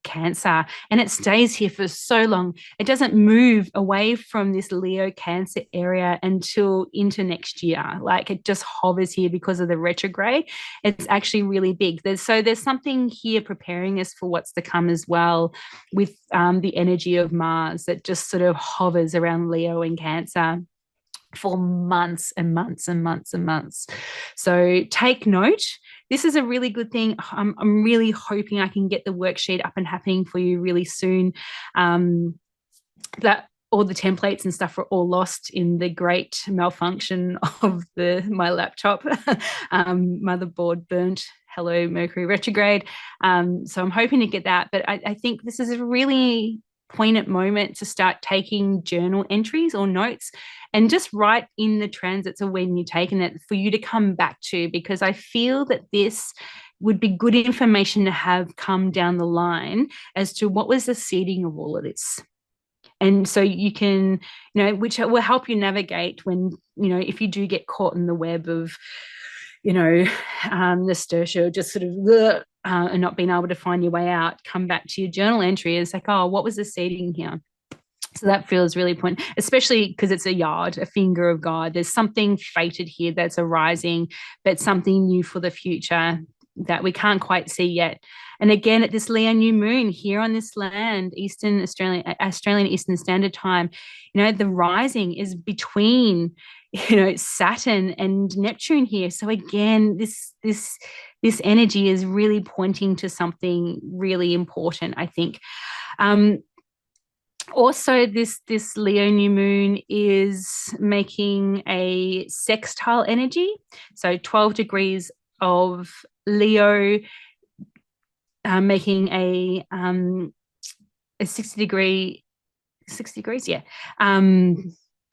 Speaker 1: Cancer, and it stays here for so long. It doesn't move away from this Leo Cancer area until into next year. Like, it just hovers here because of the retrograde. It's actually really big. There's something here preparing us for what's to come as well, with the energy of Mars that just sort of hovers around Leo and Cancer for months and months and months and months. So take note. This is a really good thing. I'm really hoping I can get the worksheet up and happening for you really soon. That all the templates and stuff were all lost in the great malfunction of my laptop. Motherboard burnt. Hello, Mercury retrograde. So I'm hoping to get that. But I think this is a really poignant moment to start taking journal entries or notes and just write in the transits of when you're taking it for you to come back to, because I feel that this would be good information to have come down the line as to what was the seeding of all of this. And so you can, which will help you navigate when, if you do get caught in the web of, nasturtia, just sort of and not being able to find your way out, come back to your journal entry. It's like, oh, what was the seeding here? So that feels really important, especially because it's a yard, a finger of God. There's something fated here that's arising, but something new for the future that we can't quite see yet. And again, at this Leo new moon here on this land, Australian Eastern Standard Time, the rising is between, Saturn and Neptune here. So again, this energy is really pointing to something really important, I think. Also, this Leo new moon is making a sextile energy, so 12 degrees of Leo, making a 60 degrees, yeah.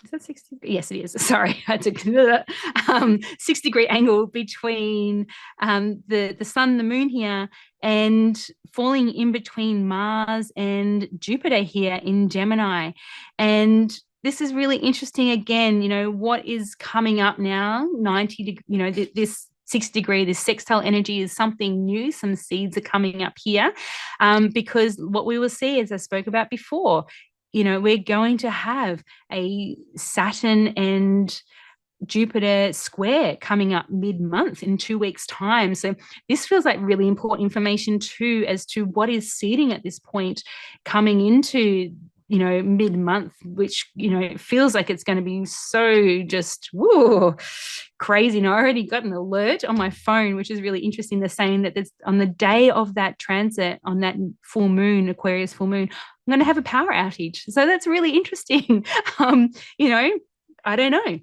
Speaker 1: Is that 60? Yes, it is. Sorry, I took 6-degree angle between the sun, the moon here, and falling in between Mars and Jupiter here in Gemini. And this is really interesting. Again, what is coming up now? 90, this 6-degree, this sextile energy is something new. Some seeds are coming up here, because what we will see, as I spoke about before, we're going to have a Saturn and Jupiter square coming up mid-month in 2 weeks' time. So this feels like really important information too, as to what is seeding at this point coming into, mid-month, which, feels like it's going to be so just, whoa, crazy. And I already got an alert on my phone, which is really interesting. They're saying that there's, on the day of that transit, on that full moon, Aquarius full moon, I'm going to have a power outage. So that's really interesting. I don't know.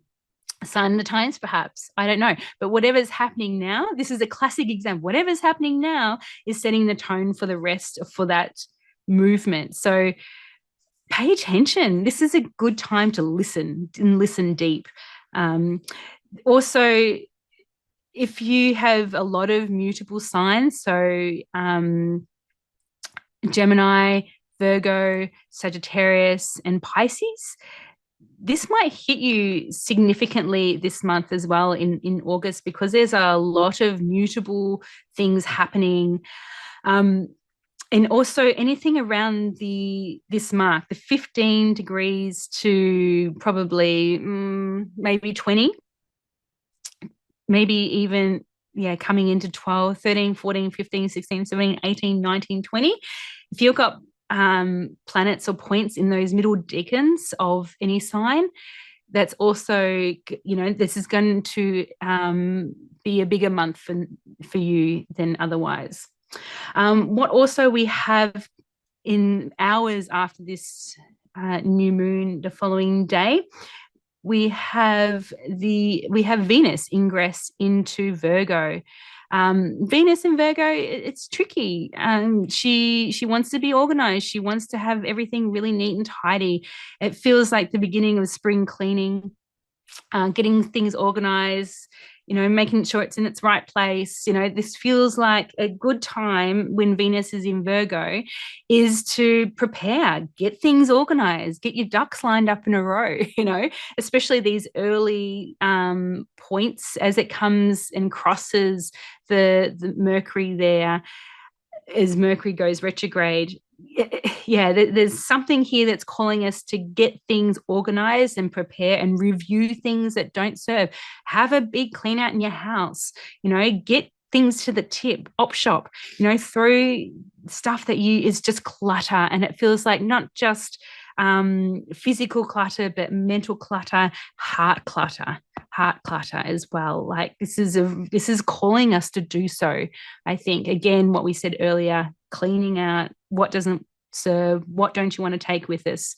Speaker 1: Sign of the times, perhaps. I don't know. But whatever's happening now, this is a classic example. Whatever's happening now is setting the tone for the rest for that movement. So pay attention. This is a good time to listen and listen deep. Also, if you have a lot of mutable signs, so Gemini, Virgo, Sagittarius, and Pisces, this might hit you significantly this month as well in August, because there's a lot of mutable things happening. And also anything around this mark, the 15 degrees to probably maybe 20, maybe even, coming into 12, 13, 14, 15, 16, 17, 18, 19, 20. If you've got planets or points in those middle decans of any sign, that's also, this is going to be a bigger month for you than otherwise. What also we have in hours after this new moon, the following day, we have Venus ingress into Virgo. Venus in Virgo, it's tricky. She wants to be organized. She wants to have everything really neat and tidy. It feels like the beginning of spring cleaning, getting things organized, making sure it's in its right place. This feels like a good time when Venus is in Virgo is to prepare, get things organized, get your ducks lined up in a row, especially these early points as it comes and crosses the Mercury there, as Mercury goes retrograde. There's something here that's calling us to get things organized and prepare and review things that don't serve. Have a big clean out in your house, get things to the tip, op shop, throw stuff that is just clutter. And it feels like not just physical clutter, but mental clutter, heart clutter as well. Like this is calling us to do so. I think, again, what we said earlier, cleaning out what doesn't serve, what don't you want to take with us,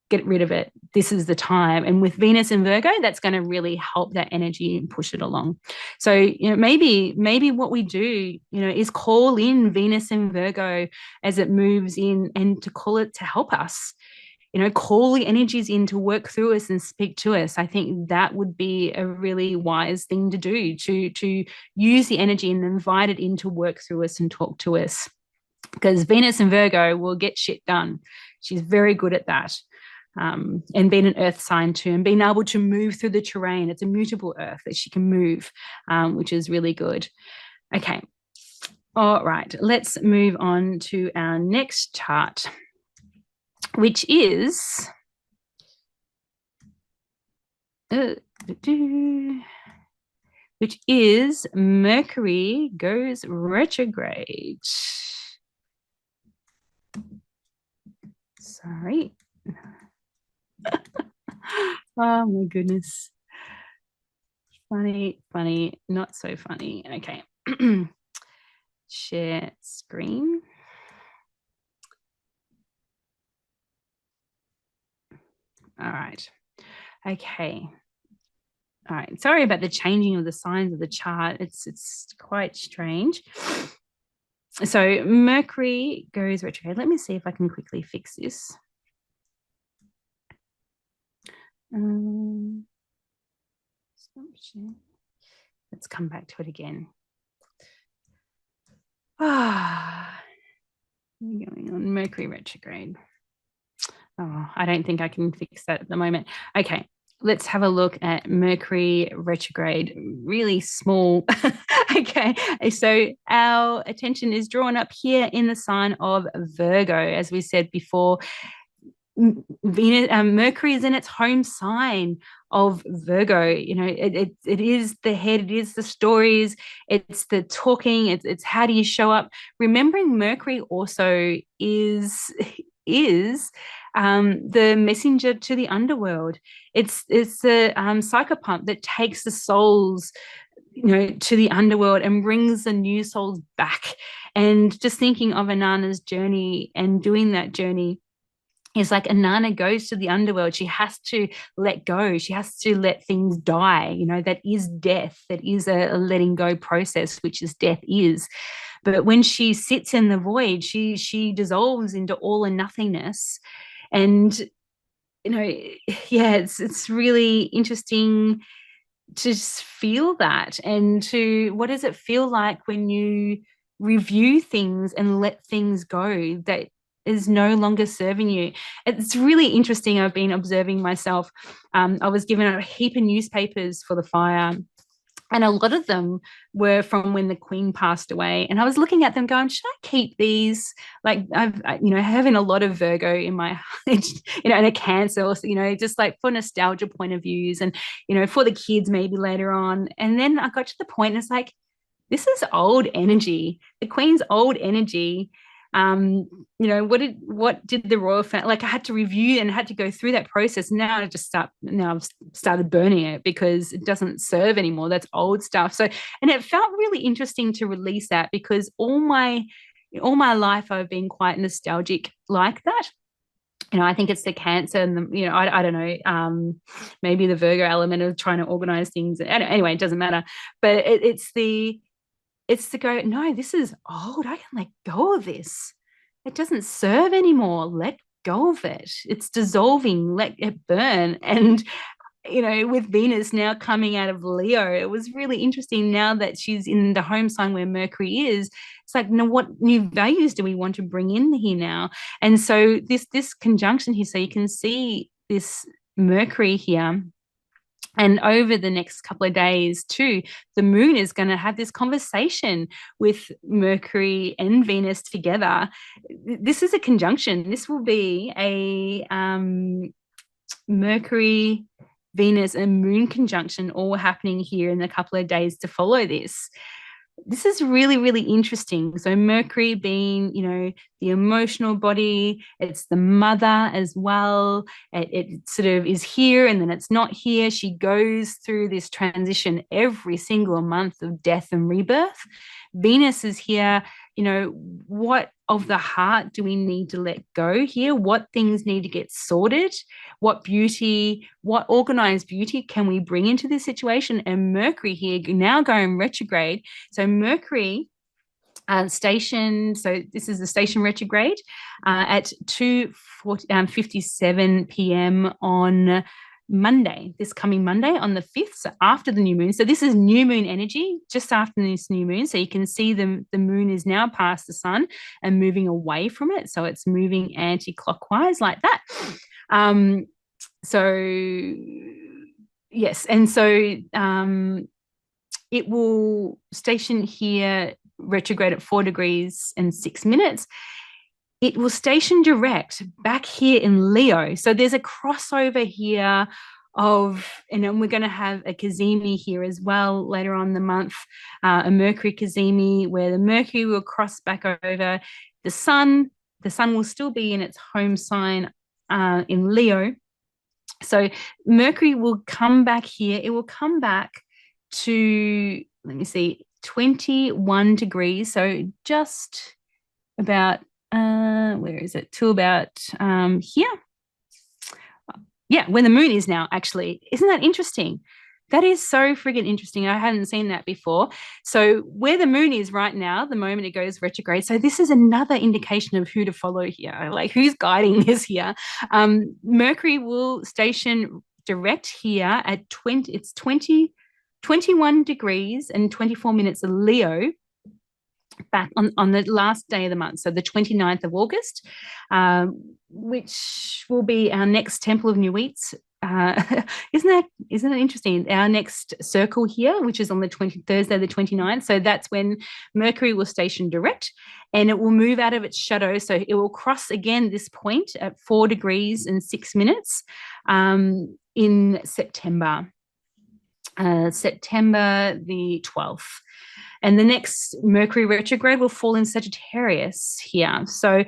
Speaker 1: get rid of it. This is the time. And with Venus and Virgo, that's going to really help that energy and push it along. So, maybe what we do, is call in Venus and Virgo as it moves in, and to call it to help us. Call the energies in to work through us and speak to us. I think that would be a really wise thing to do, to use the energy and invite it in to work through us and talk to us. Because Venus and Virgo will get shit done. She's very good at that. And being an earth sign too, and being able to move through the terrain. It's a mutable earth that she can move, which is really good. Okay. All right. Let's move on to our next chart, which is Mercury goes retrograde. Sorry. Oh my goodness. Funny, not so funny. Okay. Share screen. All right. Okay. All right. Sorry about the changing of the signs of the chart. It's quite strange. So Mercury goes retrograde. Let me see if I can quickly fix this. Let's come back to it again. Going on Mercury retrograde. Oh, I don't think I can fix that at the moment. Okay, let's have a look at Mercury retrograde. Really small. Okay, so our attention is drawn up here in the sign of Virgo, as we said before. Mercury is in its home sign of Virgo. It is the head, it is the stories, it's the talking, it's how do you show up. Remembering Mercury also is the messenger to the underworld. It's the psychopomp that takes the souls to the underworld and brings the new souls back. And just thinking of Inanna's journey and doing that journey is like Inanna goes to the underworld. She has to let go. She has to let things die. That is death. That is a letting go process, which is death is. But when she sits in the void, she dissolves into all and nothingness. And it's really interesting to just feel that, and to what does it feel like when you review things and let things go that is no longer serving you. It's really interesting. I've been observing myself. I was given a heap of newspapers for the fire, and a lot of them were from when the Queen passed away. And I was looking at them going, should I keep these? Like having a lot of Virgo in my, and a Cancer, also, just like for nostalgia point of views, and, for the kids maybe later on. And then I got to the point and it's like, this is old energy. The Queen's old energy. What did the royal family, like I had to review and had to go through that process. Now I've started burning it because it doesn't serve anymore. That's old stuff. So, and it felt really interesting to release that, because all my life I've been quite nostalgic like that. I think it's the Cancer and the, I don't know, maybe the Virgo element of trying to organize things. Anyway, it doesn't matter. But it's to go, no, this is old. I can let go of this. It doesn't serve anymore. Let go of it. It's dissolving. Let it burn. And, with Venus now coming out of Leo, it was really interesting now that she's in the home sign where Mercury is. It's like, no, what new values do we want to bring in here now? And so this conjunction here, so you can see this Mercury here. And over the next couple of days too, the moon is going to have this conversation with Mercury and Venus together. This is a conjunction. This will be a Mercury, Venus, and moon conjunction all happening here in a couple of days to follow this. This is really, really interesting. So Mercury being, the emotional body, it's the mother as well. It sort of is here and then it's not here. She goes through this transition every single month of death and rebirth. Venus is here. what of the heart do we need to let go here? What things need to get sorted? What beauty, what organized beauty can we bring into this situation? And Mercury here now going retrograde. So Mercury station, so this is the station retrograde at 2:57 p.m. on Monday, this coming Monday on the 5th, so after the new moon. So this is new moon energy, just after this new moon. So you can see the moon is now past the sun and moving away from it. So it's moving anti-clockwise like that. So yes, and so it will station here retrograde at 4 degrees and 6 minutes. It will station direct back here in Leo. So there's a crossover here of, and we're going to have a cazimi here as well later on in the month, a Mercury cazimi, where the Mercury will cross back over the sun. The sun will still be in its home sign in Leo. So Mercury will come back here. It will come back to, let me see, 21 degrees. So just about, where is it? To about here. Yeah, where the moon is now, actually. Isn't that interesting? That is so friggin' interesting. I hadn't seen that before. So where the moon is right now, the moment it goes retrograde. So this is another indication of who to follow here, like who's guiding us here. Mercury will station direct here at 21 degrees and 24 minutes of Leo back on the last day of the month, so the 29th of August, which will be our next Temple of Nuit. Isn't that interesting? Our next circle here, which is on the Thursday, the 29th. So that's when Mercury will station direct and it will move out of its shadow. So it will cross again this point at 4 degrees and 6 minutes in September. September the 12th. And the next Mercury retrograde will fall in Sagittarius here. So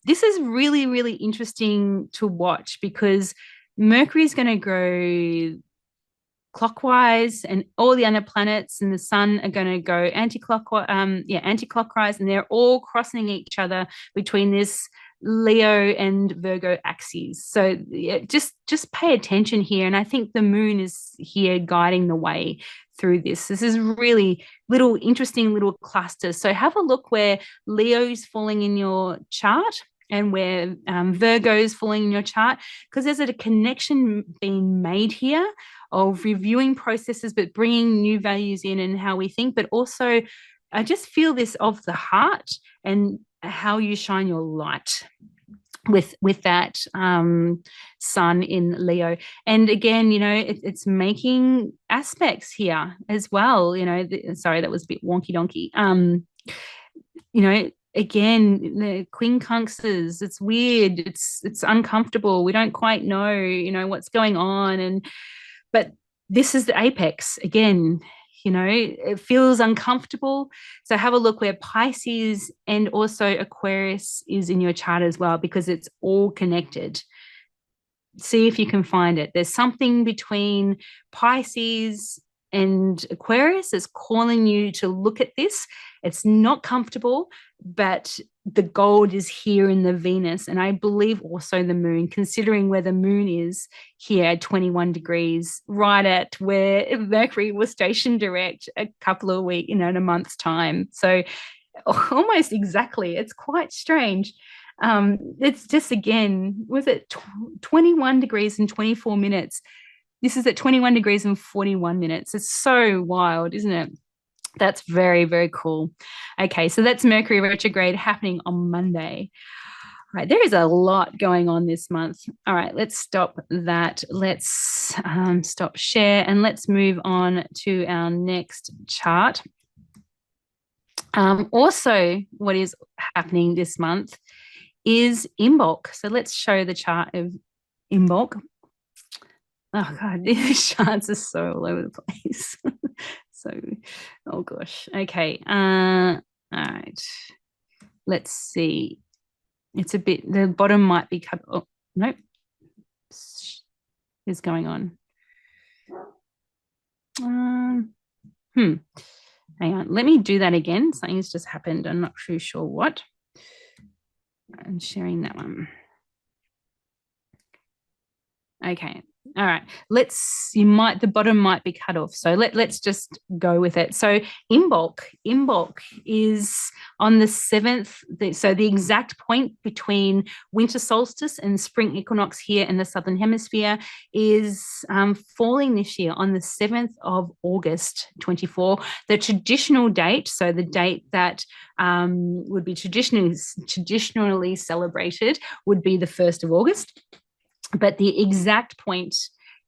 Speaker 1: this is really, really interesting to watch because Mercury is going to go clockwise and all the other planets and the sun are going to go anti-clockwise, and they're all crossing each other between this Leo and Virgo axes. So yeah, just pay attention here. And I think the moon is here guiding the way through this. This is really interesting little clusters. So have a look where Leo's falling in your chart and where Virgo's falling in your chart, because there's a connection being made here of reviewing processes, but bringing new values in and how we think, but also I just feel this of the heart and how you shine your light with that sun in Leo. And again, it's making aspects here as well. Sorry, that was a bit wonky donkey. Again, the quincunxes, it's weird, it's uncomfortable. We don't quite know, what's going on. But this is the apex again. It feels uncomfortable. So have a look where Pisces and also Aquarius is in your chart as well, because it's all connected. See if you can find it. There's something between Pisces and Aquarius that's calling you to look at this. It's not comfortable, but the gold is here in the Venus, and I believe also the moon, considering where the moon is here at 21 degrees, right at where Mercury was stationed direct a couple of weeks, in a month's time. So almost exactly. It's quite strange. It's just, again, was it 21 degrees and 24 minutes? This is at 21 degrees and 41 minutes. It's so wild, isn't it? That's very, very cool. Okay, so that's Mercury retrograde happening on Monday. All right, there is a lot going on this month. All right, let's stop that. Let's stop share and let's move on to our next chart. Also, what is happening this month is Imbolc. So let's show the chart of Imbolc. Oh God, these charts are so all over the place. So, oh gosh. Okay. All right. Let's see. It's a bit, the bottom might be cut. Oh, nope. Is going on. Hang on, let me do that again. Something's just happened. I'm not too sure what. I'm sharing that one. Okay. All right. The bottom might be cut off. So let's just go with it. So Imbolc is on the 7th. So the exact point between winter solstice and spring equinox here in the Southern Hemisphere is falling this year on the 7th of August 24. The traditional date, so the date that would be traditionally celebrated, would be the 1st of August. But the exact point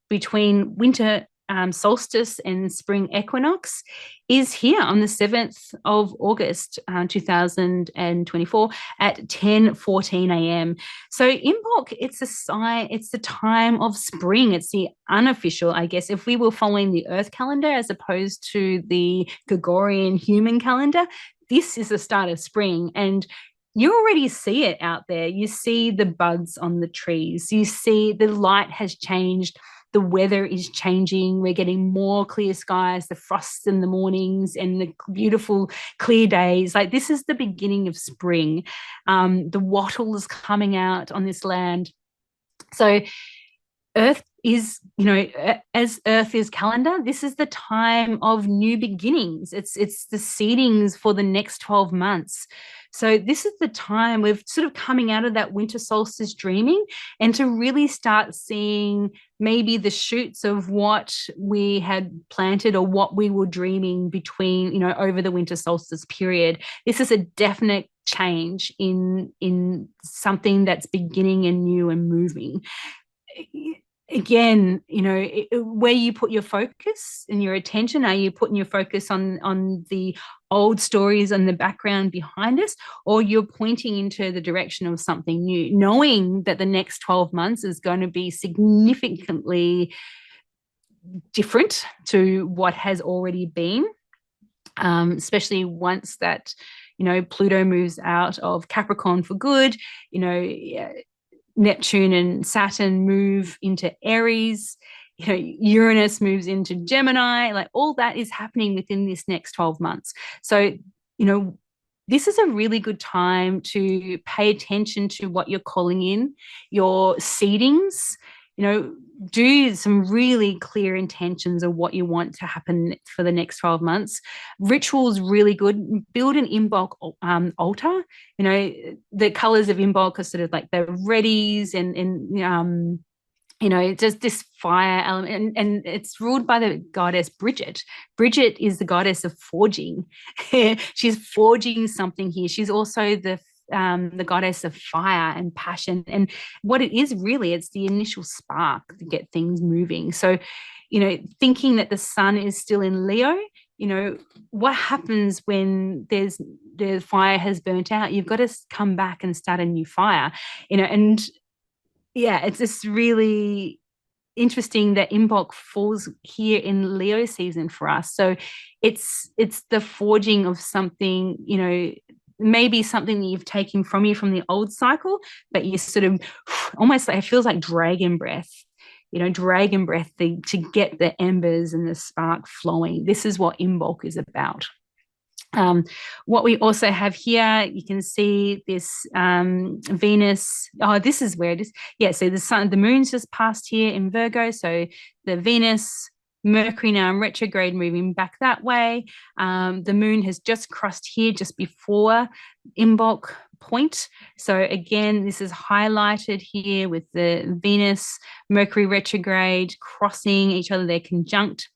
Speaker 1: between winter solstice and spring equinox is here on the 7th of August 2024 at 10:14 a.m. So Imbolc, it's a sign, it's the time of spring. It's the unofficial, I guess, if we were following the Earth calendar as opposed to the Gregorian human calendar, this is the start of spring. And you already see it out there. You see the buds on the trees. You see the light has changed. The weather is changing. We're getting more clear skies, the frosts in the mornings and the beautiful clear days. Like, this is the beginning of spring. The wattle is coming out on this land. So Earth is, as Earth is calendar, this is the time of new beginnings. It's the seedings for the next 12 months. So this is the time we're sort of coming out of that winter solstice dreaming and to really start seeing maybe the shoots of what we had planted or what we were dreaming between, over the winter solstice period. This is a definite change in something that's beginning and new and moving. Again, where you put your focus and your attention, are you putting your focus on the old stories and the background behind us, or you're pointing into the direction of something new, knowing that the next 12 months is going to be significantly different to what has already been, especially once that Pluto moves out of Capricorn for good. Neptune and Saturn move into Aries, Uranus moves into Gemini. Like, all that is happening within this next 12 months. So, this is a really good time to pay attention to what you're calling in, your seedings, do some really clear intentions of what you want to happen for the next 12 months. Rituals, really good. Build an Imbolc altar. The colors of Imbolc are sort of like the reddies and just this fire element, and it's ruled by the goddess Bridget. Bridget is the goddess of forging. She's forging something here. She's also the goddess of fire and passion. And what it is really, it's the initial spark to get things moving. So, thinking that the sun is still in Leo, what happens when the fire has burnt out? You've got to come back and start a new fire, and yeah, it's just really interesting that Imbolc falls here in Leo season for us. So it's the forging of something, maybe something that you've taken from the old cycle, but you sort of almost, like, it feels like dragon breath, to get the embers and the spark flowing. This is what Imbolc is about. What we also have here, you can see this Venus. Oh, this is where it is. Yeah, so the moon's just passed here in Virgo. So the Venus, Mercury now in retrograde, moving back that way. The moon has just crossed here just before Imbolc point. So again, this is highlighted here with the Venus, Mercury retrograde crossing each other. They're conjunct.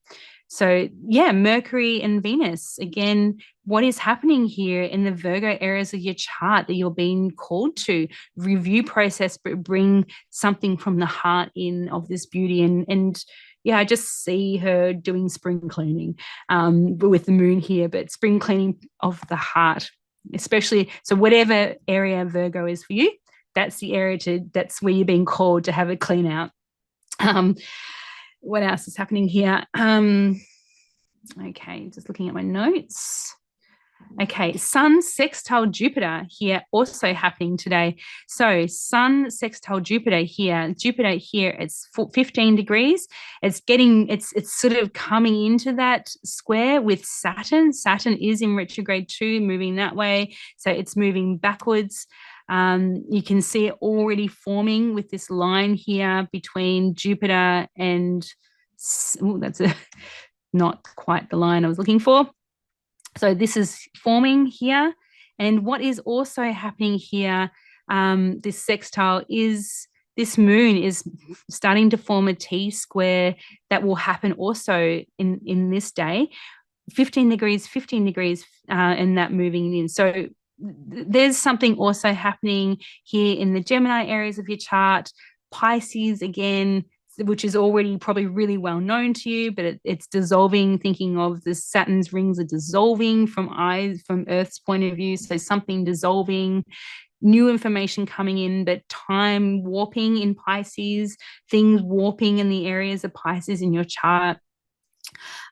Speaker 1: So yeah, Mercury and Venus, again, what is happening here in the Virgo areas of your chart that you're being called to review, process, but bring something from the heart in of this beauty. And yeah, I just see her doing spring cleaning, but with the moon here, but spring cleaning of the heart, especially. So whatever area Virgo is for you, that's the area that's where you're being called to have a clean out. What else is happening here? Okay, just looking at my notes. Okay, Sun sextile Jupiter here also happening today. So Sun sextile Jupiter here, it's 15 degrees. It's sort of coming into that square with Saturn. Saturn is in retrograde too, moving that way. So it's moving backwards. You can see it already forming with this line here between Jupiter and, that's not quite the line I was looking for. So this is forming here. And what is also happening here, this sextile, is this moon is starting to form a T square that will happen also in this day. 15 degrees, 15 degrees, and that moving in. So there's something also happening here in the Gemini areas of your chart. Pisces, again, which is already probably really well known to you, but it's dissolving, thinking of the Saturn's rings are dissolving from Earth's point of view. So something dissolving, new information coming in, but time warping in Pisces, things warping in the areas of Pisces in your chart.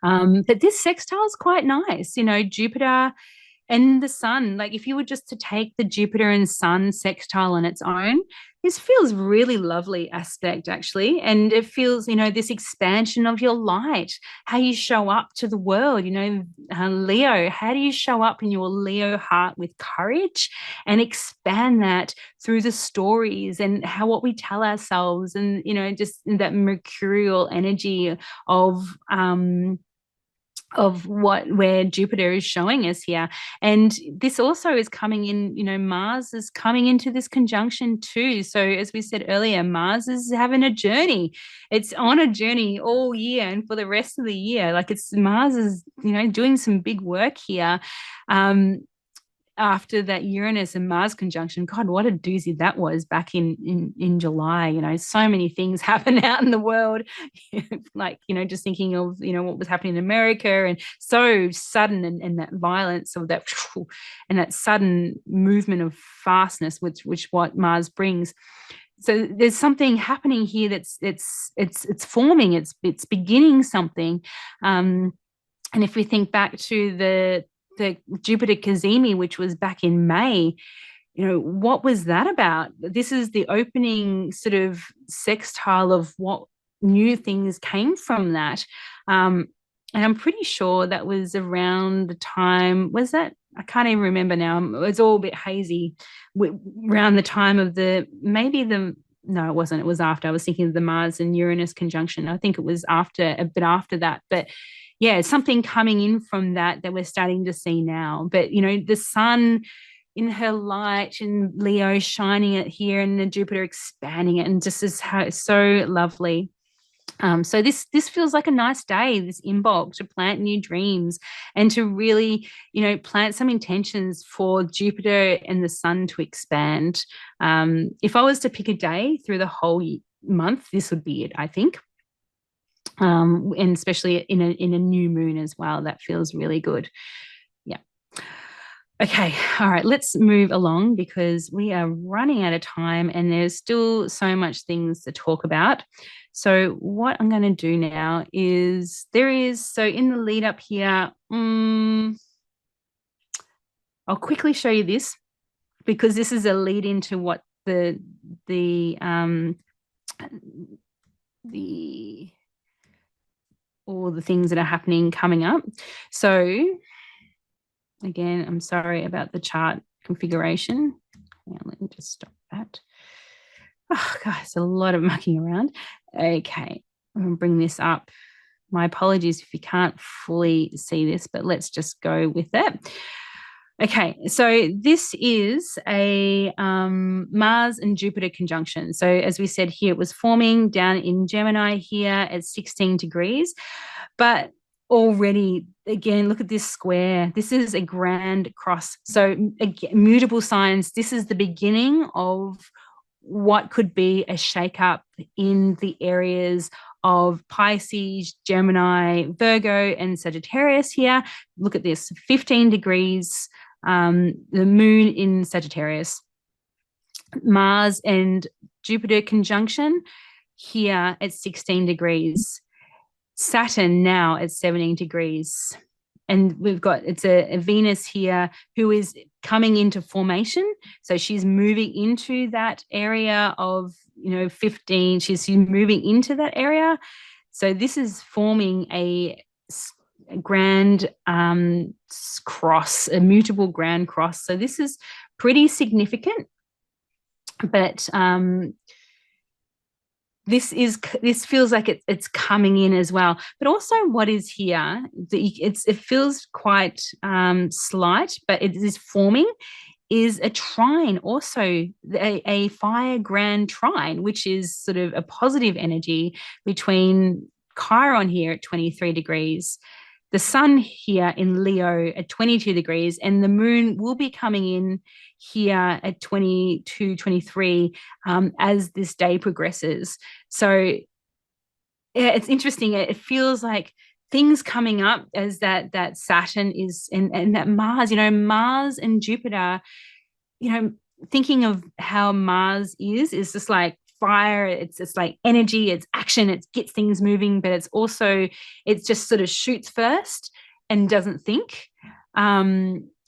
Speaker 1: But this sextile is quite nice. Jupiter and the sun, like if you were just to take the Jupiter and sun sextile on its own, this feels really lovely aspect actually. And it feels, this expansion of your light, how you show up to the world, Leo, how do you show up in your Leo heart with courage and expand that through the stories and what we tell ourselves, and, just that mercurial energy of where Jupiter is showing us here. And this also is coming in, Mars is coming into this conjunction too. So as we said earlier, Mars is having a journey. It's on a journey all year and for the rest of the year. Like Mars is, doing some big work here. After that Uranus and Mars conjunction, God, what a doozy that was back in July. So many things happen out in the world, like, just thinking of, what was happening in America, and so sudden, and that violence of that, and that sudden movement of fastness, which what Mars brings. So there's something happening here that's it's forming, it's beginning something. And if we think back to the Jupiter Cazimi, which was back in May, what was that about? This is the opening sort of sextile of what new things came from that. And I'm pretty sure that was around the time, was that? I can't even remember now. It's all a bit hazy. Around the time of no, it wasn't. It was after. I was thinking of the Mars and Uranus conjunction. I think it was a bit after that. But yeah, something coming in from that we're starting to see now. But, the sun in her light and Leo shining it here, and the Jupiter expanding it, and just is how it's so lovely. So this feels like a nice day, this Imbolc, to plant new dreams and to really, plant some intentions for Jupiter and the sun to expand. If I was to pick a day through the whole month, this would be it, I think. And especially in a new moon as well, that feels really good. Yeah. Okay, all right, let's move along because we are running out of time and there's still so much things to talk about. So what I'm going to do now is so in the lead up here, I'll quickly show you this because this is a lead into what all the things that are happening coming up. So again, I'm sorry about the chart configuration. Yeah, let me just stop that. Oh, guys, a lot of mucking around. Okay, I'm going to bring this up. My apologies if you can't fully see this, but let's just go with it. Okay, so this is a Mars and Jupiter conjunction. So as we said here, it was forming down in Gemini here at 16 degrees. But already, again, look at this square. This is a grand cross. So again, mutable signs. This is the beginning of what could be a shakeup in the areas of Pisces, Gemini, Virgo, and Sagittarius here. Look at this, 15 degrees, the moon in Sagittarius. Mars and Jupiter conjunction here at 16 degrees. Saturn now at 17 degrees. and we've got, it's a Venus here who is coming into formation. So she's moving into that area of, 15. She's moving into that area. So this is forming a grand cross, a mutable grand cross. So this is pretty significant. But this feels like it's coming in as well. But also, what is here? It feels quite slight, but it is forming. Is a trine, also a fire grand trine, which is sort of a positive energy between Chiron here at 23 degrees, the sun here in Leo at 22 degrees, and the moon will be coming in here at 22, 23 as this day progresses. So yeah, it's interesting. It feels like things coming up as that Saturn is, and that Mars, Mars and Jupiter, you know, thinking of how Mars is just like fire. It's like energy, it's action, it gets things moving, but it's also, it just sort of shoots first and doesn't think.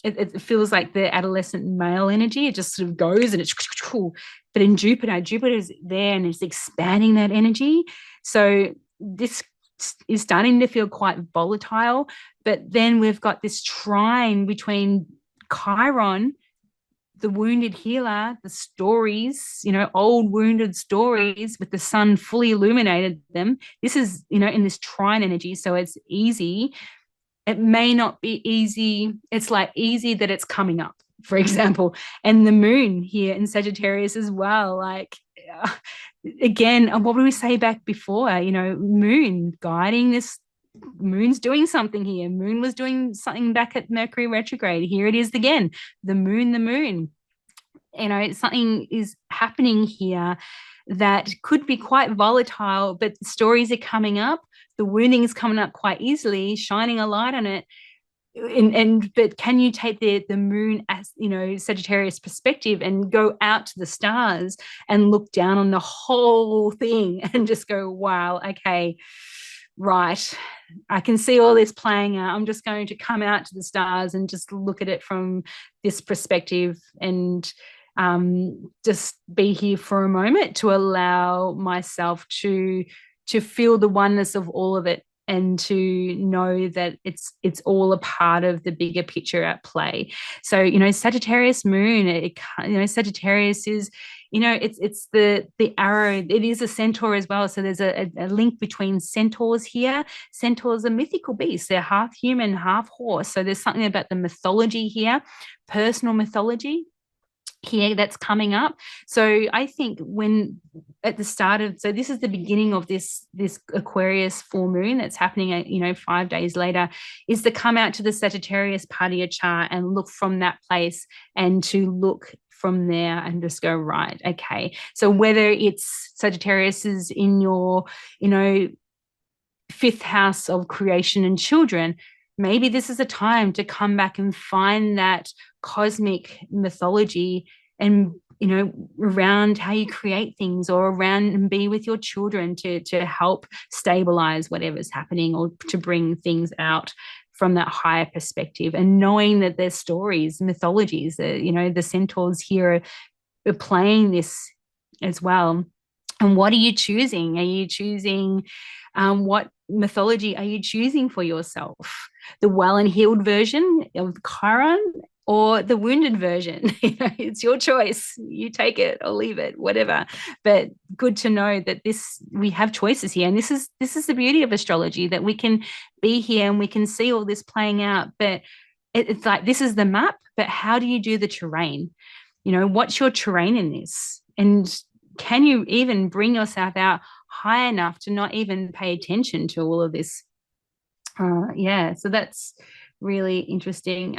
Speaker 1: It feels like the adolescent male energy. It just sort of goes and it's cool. But in Jupiter's there and it's expanding that energy. So this is starting to feel quite volatile. But then we've got this trine between Chiron, the wounded healer, the stories, old wounded stories with the sun fully illuminated them. This is, in this trine energy. So it's easy. It may not be easy. It's like easy that it's coming up, for example. And the moon here in Sagittarius as well. Like, again, what did we say back before? Moon guiding this. Moon's doing something here. Moon was doing something back at Mercury retrograde. Here it is again. The moon. Something is happening here that could be quite volatile, but stories are coming up. The wounding is coming up quite easily, shining a light on it. But can you take the moon as, Sagittarius perspective and go out to the stars and look down on the whole thing and just go, wow, okay, right, I can see all this playing out. I'm just going to come out to the stars and just look at it from this perspective and just be here for a moment to allow myself to feel the oneness of all of it, and to know that it's all a part of the bigger picture at play. So Sagittarius moon, Sagittarius is, it's the arrow. It is a centaur as well. So there's a link between centaurs here. Centaurs are mythical beasts. They're half human, half horse. So there's something about the mythology here, personal mythology here that's coming up. So I think when at the start of, so this is the beginning of this Aquarius full moon that's happening at 5 days later, is to come out to the Sagittarius part of your chart and look from that place, and to look from there and just go, right, okay. So whether it's Sagittarius is in your fifth house of creation and children, maybe this is a time to come back and find that cosmic mythology and around how you create things, or around and be with your children to help stabilize whatever's happening, or to bring things out from that higher perspective, and knowing that there's stories, mythologies, the centaurs here are playing this as well. And what are you choosing? Are you choosing what mythology are you choosing for yourself? The well and healed version of Chiron, or the wounded version? It's your choice. You take it or leave it, whatever. But good to know that we have choices here, and this is the beauty of astrology, that we can be here and we can see all this playing out. But it's like, this is the map, but how do you do the terrain? What's your terrain in this? And can you even bring yourself out high enough to not even pay attention to all of this? So that's really interesting.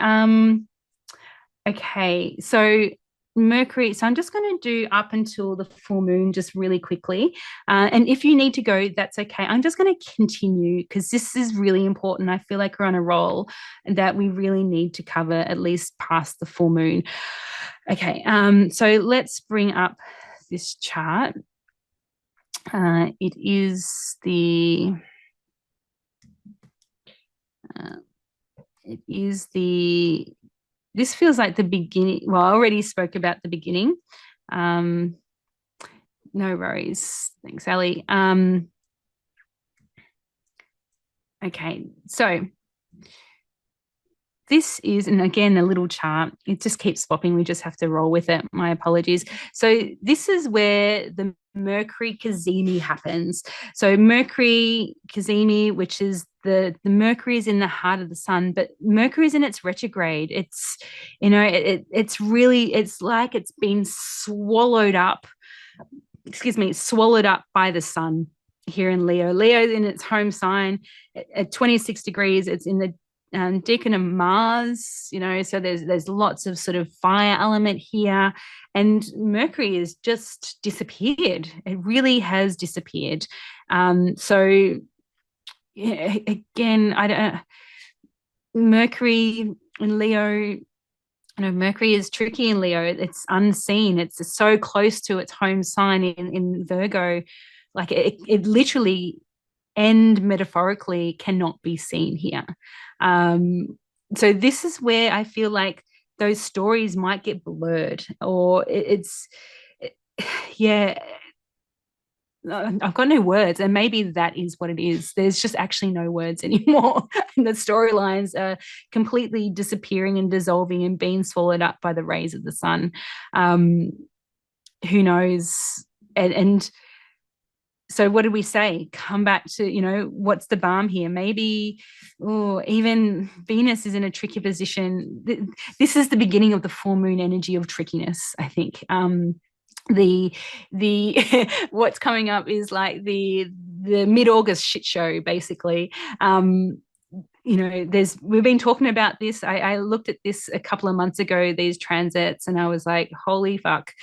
Speaker 1: Okay, so Mercury, so I'm just going to do up until the full moon just really quickly. And if you need to go, that's okay. I'm just going to continue because this is really important. I feel like we're on a roll and that we really need to cover at least past the full moon. Okay, so let's bring up this chart. It is the it is this feels like the beginning. Well, I already spoke about the beginning. Um, no worries. Thanks, Ali. Okay, so this is, and again, a little chart. It just keeps swapping. We just have to roll with it. My apologies. So this is where the Mercury cazimi happens. So Mercury cazimi, which is the Mercury is in the heart of the sun, but Mercury is in its retrograde. It's, it's really, it's like it's been swallowed up, swallowed up by the sun here in Leo. Leo's in its home sign at 26 degrees. It's in the decan of Mars, so there's lots of sort of fire element here, and Mercury has just disappeared. It really has disappeared. So yeah, again, I don't. Mercury in Leo. Mercury is tricky in Leo. It's unseen. It's so close to its home sign in Virgo. Like it literally and metaphorically cannot be seen here. So this is where I feel like those stories might get blurred, or yeah, I've got no words, and maybe that is what it is. There's just actually no words anymore. And the storylines are completely disappearing and dissolving and being swallowed up by the rays of the sun. Who knows? And so what did we say? Come back to, what's the balm here? Maybe, even Venus is in a tricky position. This is the beginning of the full moon energy of trickiness, I think. The what's coming up is like the mid-August shit show, basically. We've been talking about this. I looked at this a couple of months ago, these transits, and I was like, holy fuck,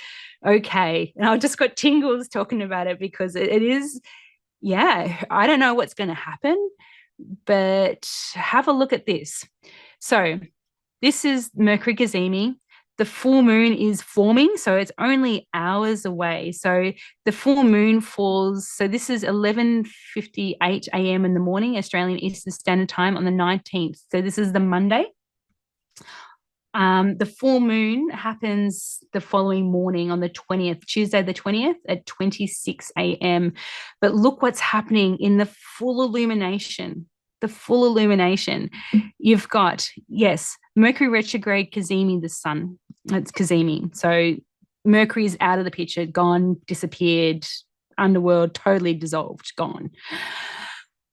Speaker 1: okay. And I just got tingles talking about it, because it is, yeah, I don't know what's going to happen, but have a look at this. So this is Mercury cazimi. The full moon is forming, so it's only hours away. So the full moon falls, so this is 11:58 a.m. in the morning, Australian Eastern Standard Time, on the 19th. So this is the Monday. The full moon happens the following morning on the 20th, Tuesday the 20th at 26 a.m. But look what's happening in the full illumination. The full illumination. You've got, yes, Mercury retrograde cazimi the sun. It's cazimi. So Mercury is out of the picture, gone, disappeared, underworld, totally dissolved, gone.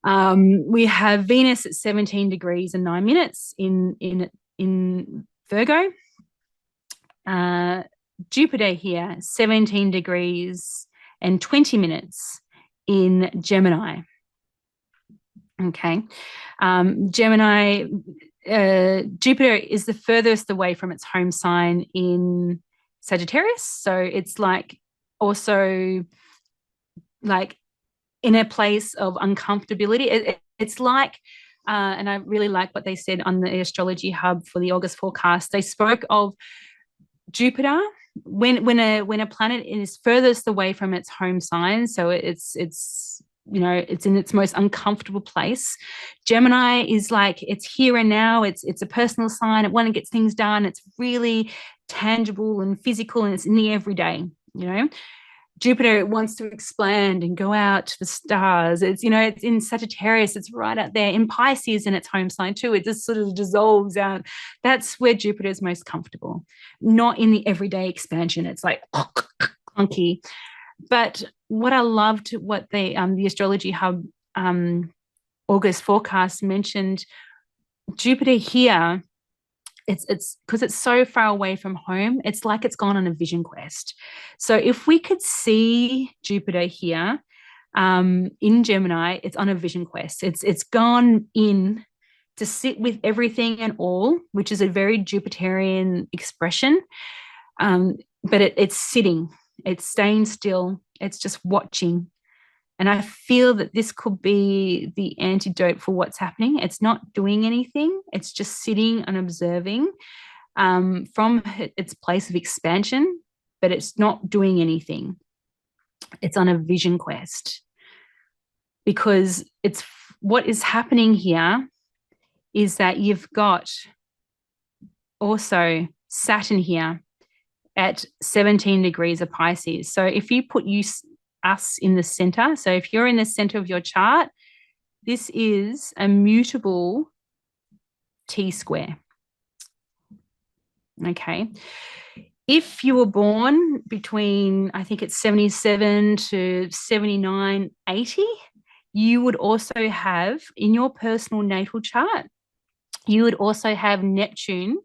Speaker 1: We have Venus at 17 degrees and 9 minutes in Virgo. Jupiter here, 17 degrees and 20 minutes in Gemini. Okay. Gemini, Jupiter is the furthest away from its home sign in Sagittarius. So it's like also like in a place of uncomfortability. It's like, and I really like what they said on the Astrology Hub for the August forecast. They spoke of Jupiter when a planet is furthest away from its home sign. So it's in its most uncomfortable place. Gemini is like, it's here and now. It's a personal sign. It want to get things done. It's really tangible and physical, and it's in the everyday. Jupiter wants to expand and go out to the stars. It's in Sagittarius. It's right out there. In Pisces, in its home sign too. It just sort of dissolves out. That's where Jupiter is most comfortable, not in the everyday expansion. It's like clunky. But what I loved, what the Astrology Hub August forecast mentioned, Jupiter here, it's because it's so far away from home, it's like it's gone on a vision quest. So if we could see Jupiter here in Gemini, it's on a vision quest. It's gone in to sit with everything and all, which is a very Jupiterian expression. But it's sitting, it's staying still, it's just watching. And I feel that this could be the antidote for what's happening. It's not doing anything. It's just sitting and observing from its place of expansion, but it's not doing anything. It's on a vision quest, because it's what is happening here is that you've got also Saturn here at 17 degrees of Pisces. So if you put us in the center, so if you're in the center of your chart, this is a mutable T square. Okay. If you were born between, I think it's 77 to 79, 80, you would also have in your personal natal chart, you would also have Neptune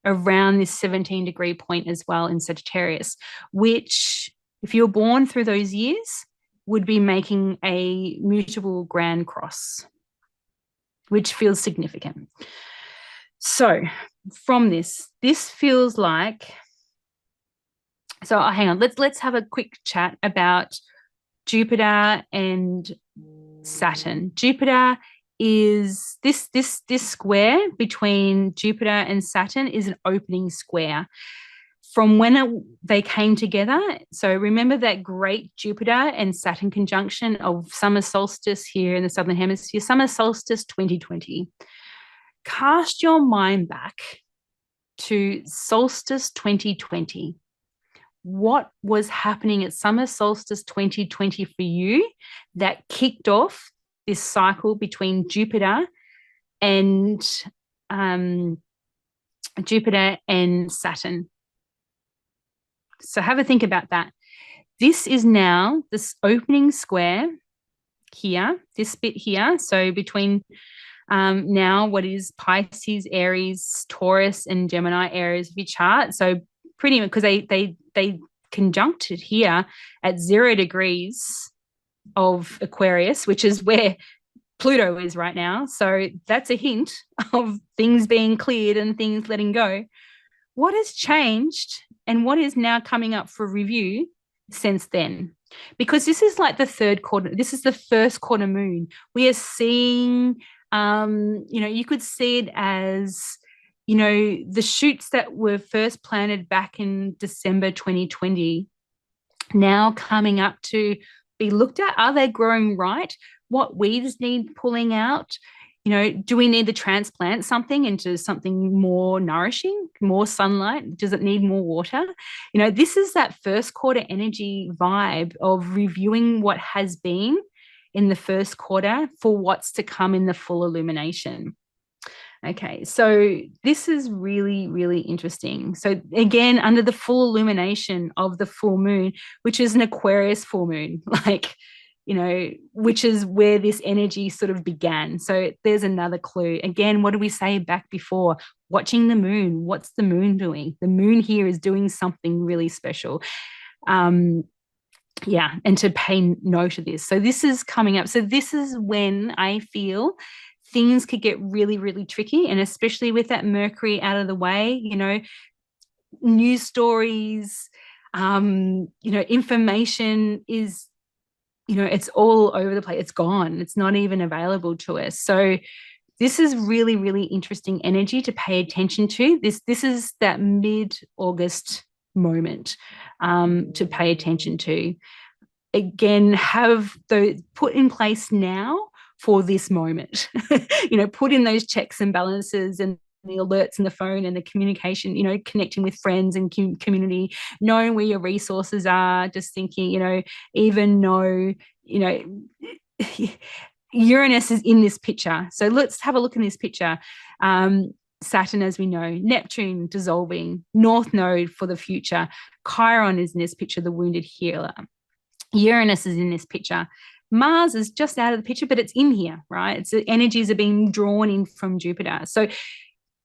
Speaker 1: around this 17-degree point as well in Sagittarius, which, if you're born through those years, would be making a mutable grand cross, which feels significant. So from this feels like, so hang on, let's have a quick chat about Jupiter and Saturn. Jupiter is this square between Jupiter and Saturn is an opening square. From when they came together, so remember that great Jupiter and Saturn conjunction of summer solstice here in the Southern Hemisphere, summer solstice 2020. Cast your mind back to solstice 2020. What was happening at summer solstice 2020 for you that kicked off this cycle between Jupiter and Saturn? So have a think about that. This is now this opening square here, this bit here. So between now what is Pisces, Aries, Taurus, and Gemini areas of your chart. So pretty much because they conjuncted here at 0 degrees of Aquarius, which is where Pluto is right now. So that's a hint of things being cleared and things letting go. What has changed and what is now coming up for review since then? Because this is like the third quarter, this is the first quarter moon. We are seeing, you could see it as, the shoots that were first planted back in December 2020 now coming up to be looked at. Are they growing right? What weeds need pulling out? Do we need to transplant something into something more nourishing, more sunlight? Does it need more water? This is that first quarter energy vibe of reviewing what has been in the first quarter for what's to come in the full illumination. Okay, so this is really, really interesting. So again, under the full illumination of the full moon, which is an Aquarius full moon, which is where this energy sort of began. So there's another clue. Again, what did we say back before? Watching the moon. What's the moon doing? The moon here is doing something really special. And to pay note of this. So this is coming up. So this is when I feel things could get really, really tricky. And especially with that Mercury out of the way, news stories, information is, it's all over the place. It's gone. It's not even available to us. So this is really, really interesting energy to pay attention to. This is that mid-August moment to pay attention to. Again, have those put in place now for this moment. Put in those checks and balances and the alerts in the phone and the communication, connecting with friends and community, knowing where your resources are, just thinking, even know, Uranus is in this picture. So let's have a look in this picture. Saturn, as we know, Neptune dissolving, North Node for the future. Chiron is in this picture, the wounded healer. Uranus is in this picture. Mars is just out of the picture, but it's in here, right? It's the energies are being drawn in from Jupiter. So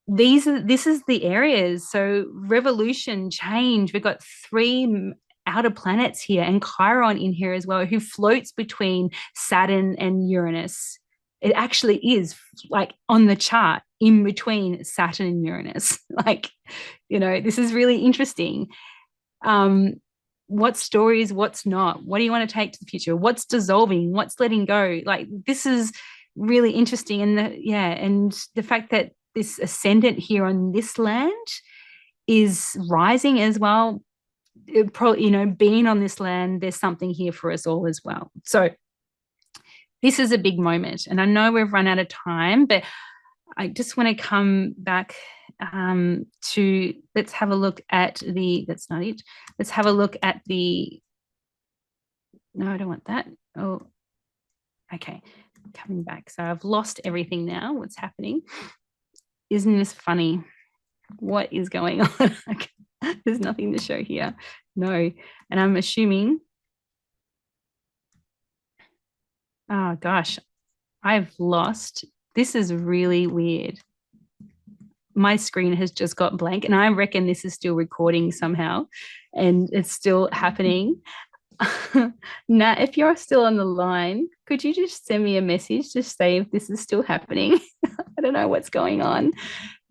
Speaker 1: this is the areas. So revolution, change. We've got 3 outer planets here and Chiron in here as well, who floats between Saturn and Uranus. It actually is like on the chart in between Saturn and Uranus. This is really interesting. What stories, what's not? What do you want to take to the future? What's dissolving? What's letting go? This is really interesting. And the fact that this ascendant here on this land is rising as well. Being on this land, there's something here for us all as well. So this is a big moment. And I know we've run out of time, but I just want to come back to, let's have a look at the, that's not it. Let's have a look at the, no, I don't want that. Oh, okay. Coming back. So I've lost everything now. What's happening? Isn't this funny? What is going on? There's nothing to show here. No. And I'm assuming, oh gosh, I've lost. This is really weird. My screen has just got blank, and I reckon this is still recording somehow, and it's still happening. Now, if you're still on the line, could you just send me a message to say if this is still happening? I don't know what's going on.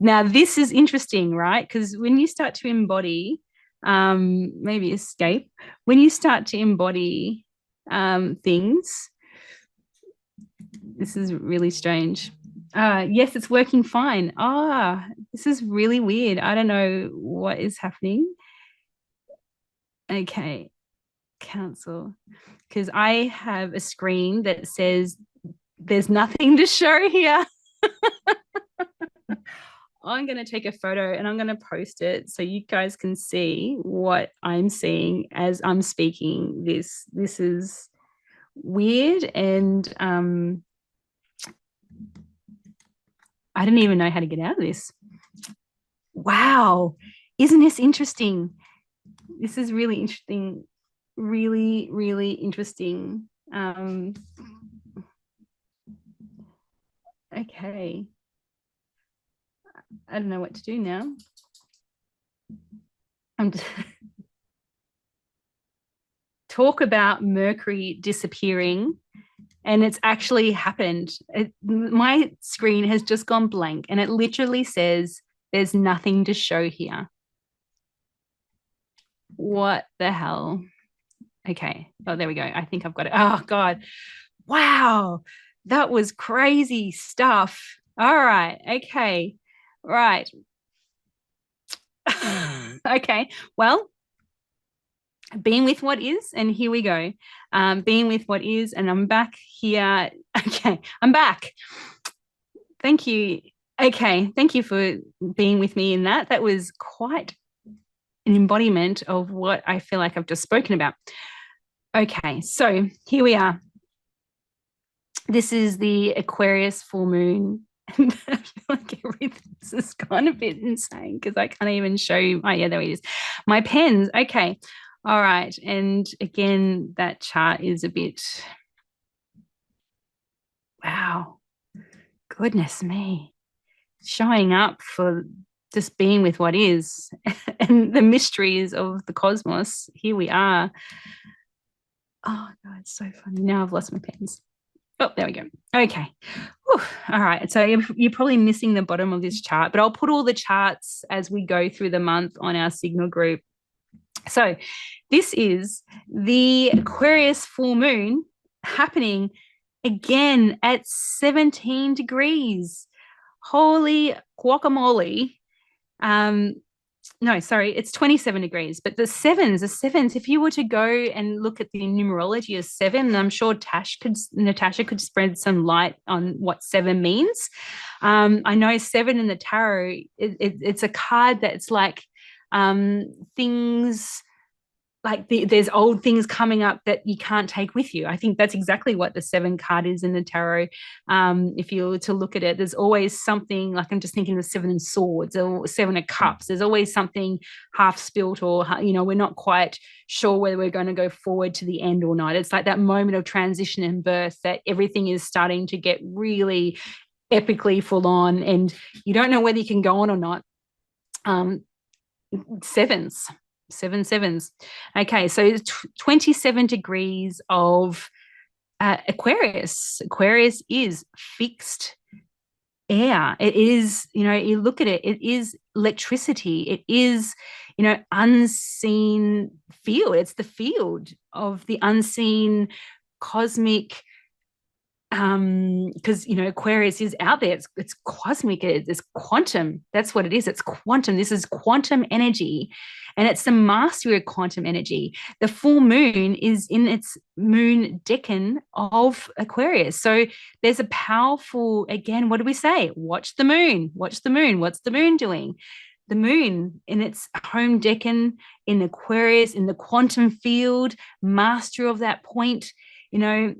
Speaker 1: Now, this is interesting, right? Because when you start to embody, maybe escape, when you start to embody things, this is really strange. Yes, it's working fine. This is really weird. I don't know what is happening. Okay, cancel. Because I have a screen that says there's nothing to show here. I'm going to take a photo and I'm going to post it so you guys can see what I'm seeing as I'm speaking. This is weird, and I didn't even know how to get out of this. Wow. Isn't this interesting? This is really interesting. Really, really interesting. Okay. I don't know what to do now. I'm just talk about Mercury disappearing, and it's actually happened. My screen has just gone blank, and it literally says there's nothing to show here. What the hell? Okay. Oh, there we go. I think I've got it. Oh, God. Wow. That was crazy stuff. All right. Okay. Right. Okay. Well, being with what is, and here we go. Being with what is, and I'm back here. Okay. I'm back. Thank you. Okay. Thank you for being with me in that. That was quite an embodiment of what I feel like I've just spoken about. Okay, so here we are. This is the Aquarius full moon. I feel like everything's just gone a bit insane because I can't even show you. Oh, yeah, there it is. My pens. Okay. All right. And again, that chart is a bit, wow, goodness me. Showing up for just being with what is and the mysteries of the cosmos. Here we are. Oh, God, it's so funny. Now I've lost my pens. Oh, there we go. Okay. Whew. All right. So you're probably missing the bottom of this chart, but I'll put all the charts as we go through the month on our signal group. So this is the Aquarius full moon happening again at 17 degrees. Holy guacamole. No, sorry, it's 27 degrees. But the sevens, if you were to go and look at the numerology of seven, I'm sure Natasha could spread some light on what seven means. I know seven in the tarot, it's a card that's like things like there's old things coming up that you can't take with you. I think that's exactly what the seven card is in the tarot. If you were to look at it, there's always something, like I'm just thinking the seven of swords or seven of cups. There's always something half spilt, or, we're not quite sure whether we're going to go forward to the end or not. It's like that moment of transition and birth that everything is starting to get really epically full on, and you don't know whether you can go on or not. Seven sevens. Okay, so 27 degrees of Aquarius. Aquarius is fixed air. It is, you look at it, it is electricity. It is, unseen field. It's the field of the unseen cosmic because Aquarius is out there, it's cosmic, it's quantum, that's what it is, it's quantum, this is quantum energy, and it's the mastery of quantum energy. The full moon is in its moon decan of Aquarius, so there's a powerful, again, what do we say, watch the moon, watch the moon, what's the moon doing? The moon in its home decan in Aquarius, in the quantum field, master of that point, you know,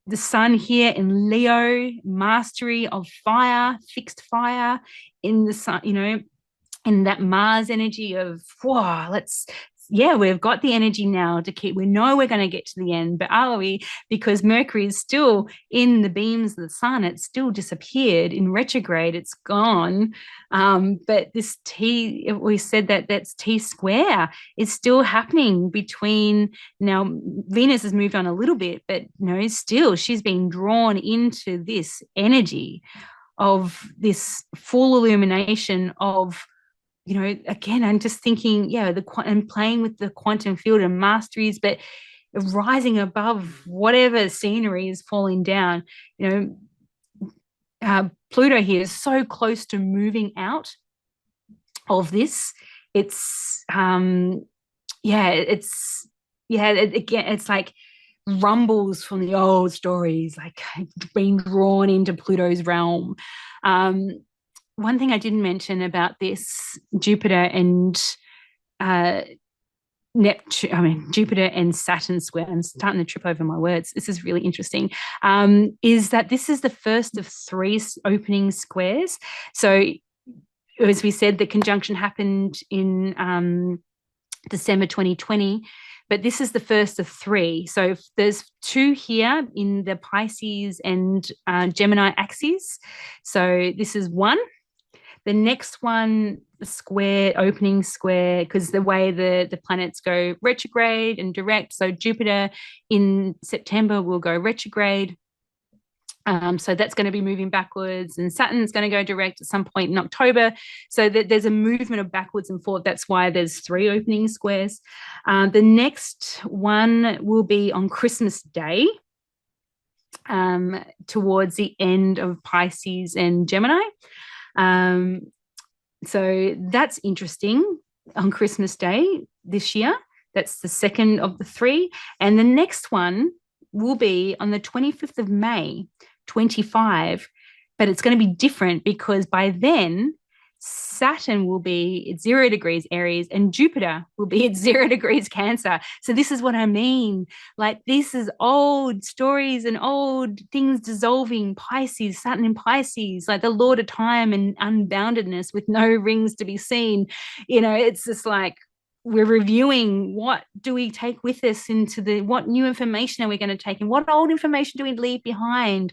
Speaker 1: the sun here in Leo, mastery of fire, fixed fire in the sun, in that Mars energy of, wow, yeah, we've got the energy now to keep, we know we're going to get to the end, but are we? Because Mercury is still in the beams of the sun, it's still disappeared in retrograde, it's gone. But this T, we said that that's T square is still happening between, now Venus has moved on a little bit, but still she's being drawn into this energy of this full illumination of, again, I'm just thinking, yeah, and playing with the quantum field and masteries, but rising above whatever scenery is falling down. Pluto here is so close to moving out of this. It's again, it's like rumbles from the old stories, like being drawn into Pluto's realm. One thing I didn't mention about this Jupiter and Jupiter and Saturn square, I'm starting to trip over my words, this is really interesting, is that this is the first of three opening squares. So as we said, the conjunction happened in December 2020, but this is the first of three. So there's two here in the Pisces and Gemini axes. So this is one. The next one, the square, opening square, because the way the planets go retrograde and direct. So Jupiter in September will go retrograde. So that's going to be moving backwards, and Saturn's going to go direct at some point in October. So there's a movement of backwards and forth. That's why there's three opening squares. The next one will be on Christmas Day, towards the end of Pisces and Gemini. So that's interesting on Christmas Day this year. That's the second of the three. And the next one will be on the 25th of May, 25, but it's going to be different because by then Saturn will be at 0 degrees Aries and Jupiter will be at 0 degrees Cancer. So this is what I mean. Like, this is old stories and old things dissolving. Pisces, Saturn in Pisces, like the Lord of Time and unboundedness with no rings to be seen. It's just like, we're reviewing, what do we take with us into what new information are we going to take, and what old information do we leave behind?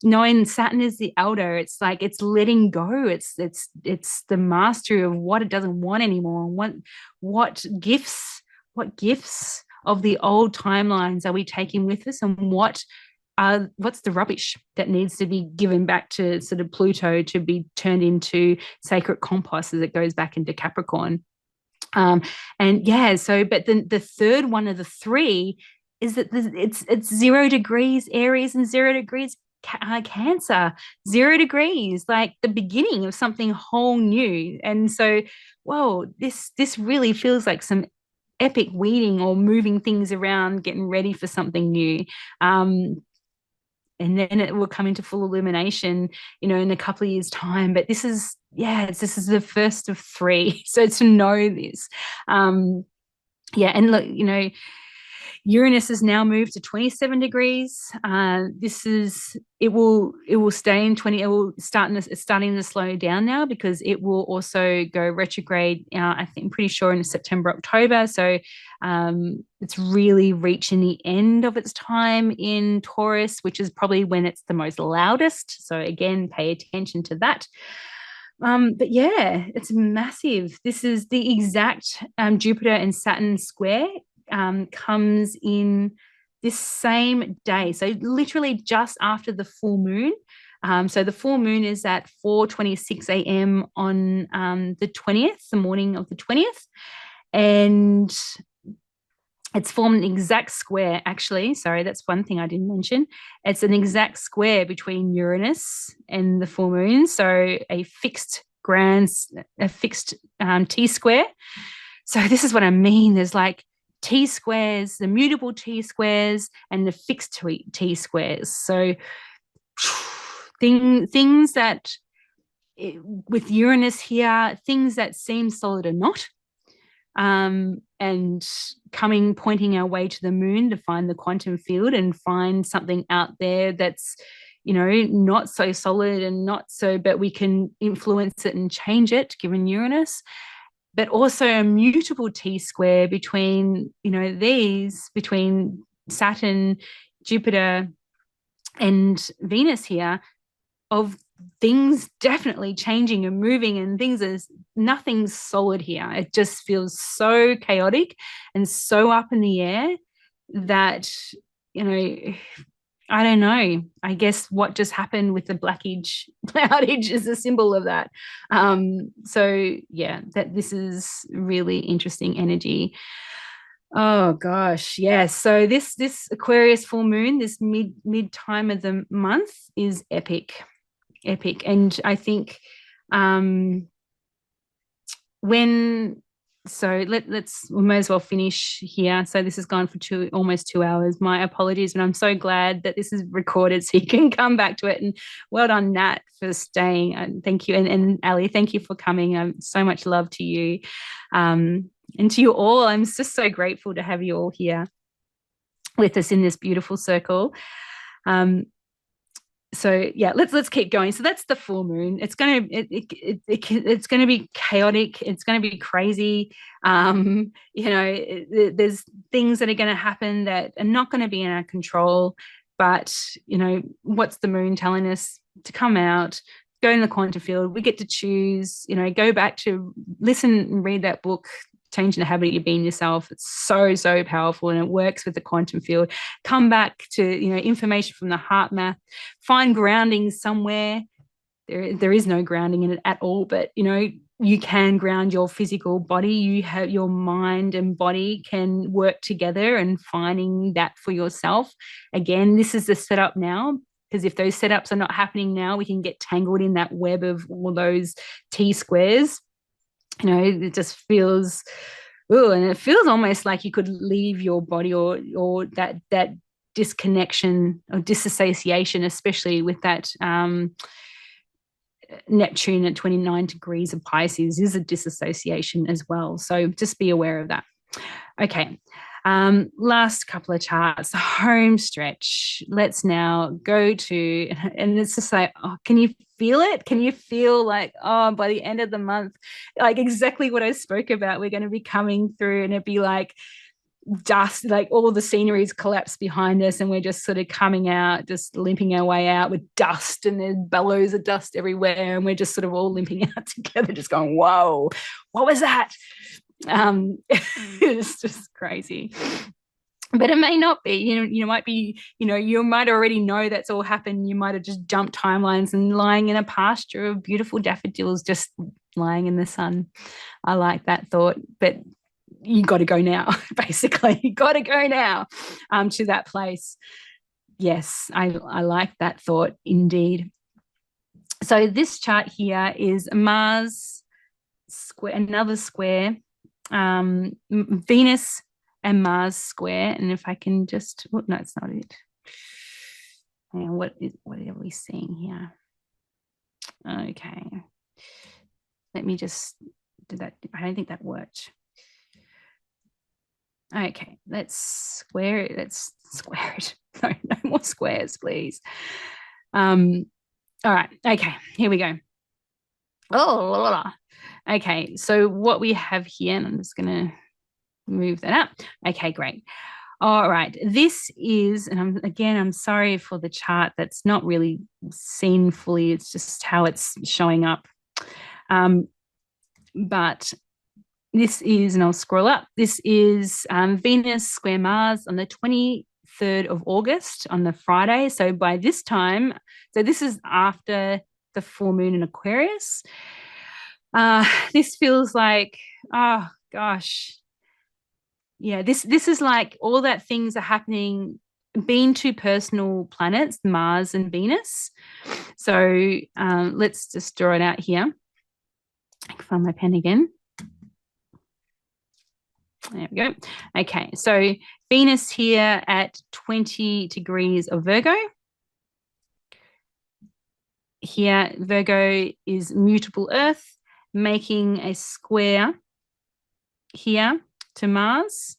Speaker 1: Knowing Saturn is the elder, it's like it's letting go. It's the mastery of what it doesn't want anymore. What gifts of the old timelines are we taking with us, and what's the rubbish that needs to be given back to sort of Pluto to be turned into sacred compost as it goes back into Capricorn. But then the third one of the three is that it's 0 degrees Aries and 0 degrees Cancer, 0 degrees, like the beginning of something whole new. And so, whoa, this really feels like some epic weeding or moving things around, getting ready for something new. And then it will come into full illumination, in a couple of years' time. But this is the first of three. So to know this, and look, Uranus has now moved to 27 degrees. It will stay in 20. It's starting to slow down now because it will also go retrograde. I think, I'm pretty sure in September, October. So it's really reaching the end of its time in Taurus, which is probably when it's the most loudest. So again, pay attention to that. But yeah, it's massive. This is the exact Jupiter and Saturn square. Comes in this same day, so literally just after the full moon. So the full moon is at 4:26 a.m. on the 20th, the morning of the 20th, and It's formed an exact square, actually. Sorry, that's one thing I didn't mention. It's an exact square between Uranus and the full moon. So a fixed T square. So this is what I mean. There's like T squares, the mutable T squares, and the fixed T squares. So things that with Uranus here, things that seem solid are not. And pointing our way to the moon to find the quantum field and find something out there that's, not so solid and not so, but we can influence it and change it given Uranus, but also a mutable T square between, between Saturn, Jupiter, and Venus here, of things definitely changing and moving, and things is nothing's solid here. It just feels so chaotic and so up in the air that, I don't know. I guess what just happened with the blackage cloudage is a symbol of that. So yeah, that this is really interesting energy. Oh gosh, yes. Yeah. So this Aquarius full moon, this mid time of the month, is epic. And I think when we may as well finish here. So this has gone for almost 2 hours. My apologies, but I'm so glad that this is recorded so you can come back to it. And well done, Nat, for staying. And thank you. And Ali, thank you for coming. So much love to you. And to you all, I'm just so grateful to have you all here with us in this beautiful circle. So yeah, let's keep going. So that's the full moon. It's gonna be chaotic. It's gonna be crazy. There's things that are going to happen that are not going to be in our control. But what's the moon telling us? To come out, go in the quantum field. We get to choose. Go back to listen and read that book, Changing the Habit of You Being Yourself. It's so powerful, and it works with the quantum field. Come back to information from the heart math. Find grounding somewhere. There is no grounding in it at all, but you can ground your physical body. You have your mind and body can work together, and finding that for yourself. Again, this is the setup now, because if those setups are not happening now, we can get tangled in that web of all those T squares. It just feels, and it feels almost like you could leave your body, or that disconnection or disassociation, especially with that Neptune at 29 degrees of Pisces, is a disassociation as well. So just be aware of that. Okay. Last couple of charts, home stretch. Let's now go to, and it's just like, can you feel it? Can you feel like, by the end of the month, like exactly what I spoke about, we're going to be coming through, and it'd be like dust, like all the scenery's collapsed behind us, and we're just sort of coming out, just limping our way out with dust, and there's bellows of dust everywhere, and we're just sort of all limping out together, just going, whoa, what was that? It's just crazy. But it may not be. You might be, you might already know that's all happened. You might have just jumped timelines and lying in a pasture of beautiful daffodils, just lying in the sun. I like that thought, but you got to go now. Basically, you got to go now to that place. Yes, I like that thought indeed. So this chart here is Mars square, another square, Venus and Mars square. And if I can just, no, it's not it. What are we seeing here? Okay. Let me just do that. I don't think that worked. Okay, let's square it. Let's square it. No more squares, please. All right. Okay, here we go. Oh, okay. So what we have here, and I'm just going to move that up. Okay, great. All right. This is, and I'm sorry for the chart that's not really seen fully. It's just how it's showing up. But this is, and I'll scroll up, this is Venus square Mars on the 23rd of August on the Friday. So by this time, so this is after the full moon in Aquarius. This feels like, oh gosh, Yeah, this is like all that things are happening, being two personal planets, Mars and Venus. So let's just draw it out here. I can find my pen again. There we go. Okay, so Venus here at 20 degrees of Virgo. Here, Virgo is mutable Earth, making a square here to Mars.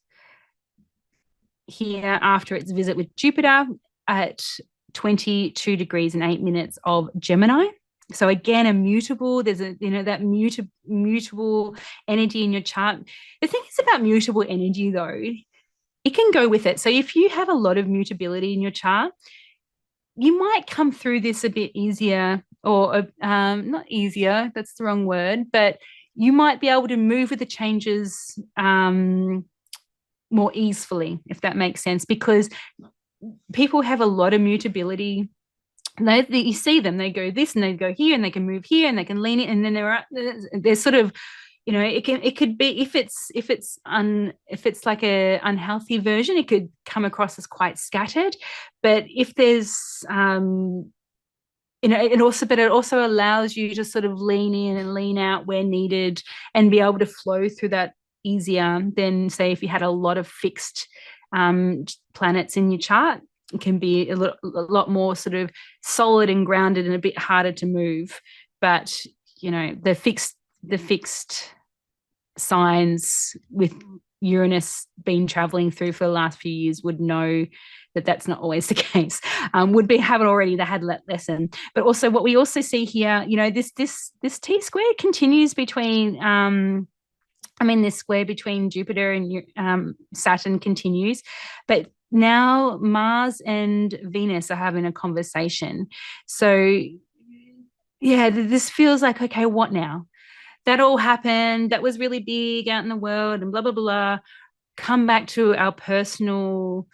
Speaker 1: Here, after its visit with Jupiter at 22 degrees and 8 minutes of Gemini. So again, a mutable, there's a, that mutable energy in your chart. The thing is about mutable energy though, it can go with it. So if you have a lot of mutability in your chart, you might come through this a bit easier, or not easier, that's the wrong word, but you might be able to move with the changes more easily, if that makes sense, because people have a lot of mutability. You see them, they go this and they go here and they can move here and they can lean it, and then they're sort of, it could be, if it's like a unhealthy version, it could come across as quite scattered. But if there's but it also allows you to sort of lean in and lean out where needed and be able to flow through that easier than, say, if you had a lot of fixed planets in your chart. It can be a lot more sort of solid and grounded and a bit harder to move. But the fixed signs with Uranus been traveling through for the last few years would know that that's not always the case. Haven't already, they had that lesson. But also what we also see here, this T square continues between this square between Jupiter and Saturn continues, but now Mars and Venus are having a conversation. So yeah, this feels like, okay, what now? That all happened. That was really big out in the world and blah, blah, blah. Come back to our personal,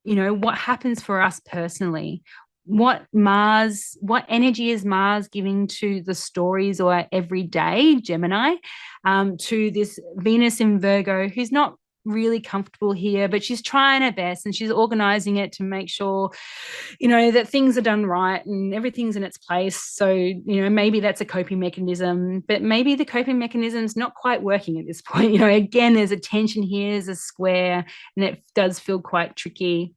Speaker 1: what happens for us personally? What energy is Mars giving to the stories or everyday Gemini, to this Venus in Virgo, who's not really comfortable here, but she's trying her best and she's organizing it to make sure, that things are done right and everything's in its place. So, maybe that's a coping mechanism, but maybe the coping mechanism is not quite working at this point. Again, there's a tension here, there's a square, and it does feel quite tricky.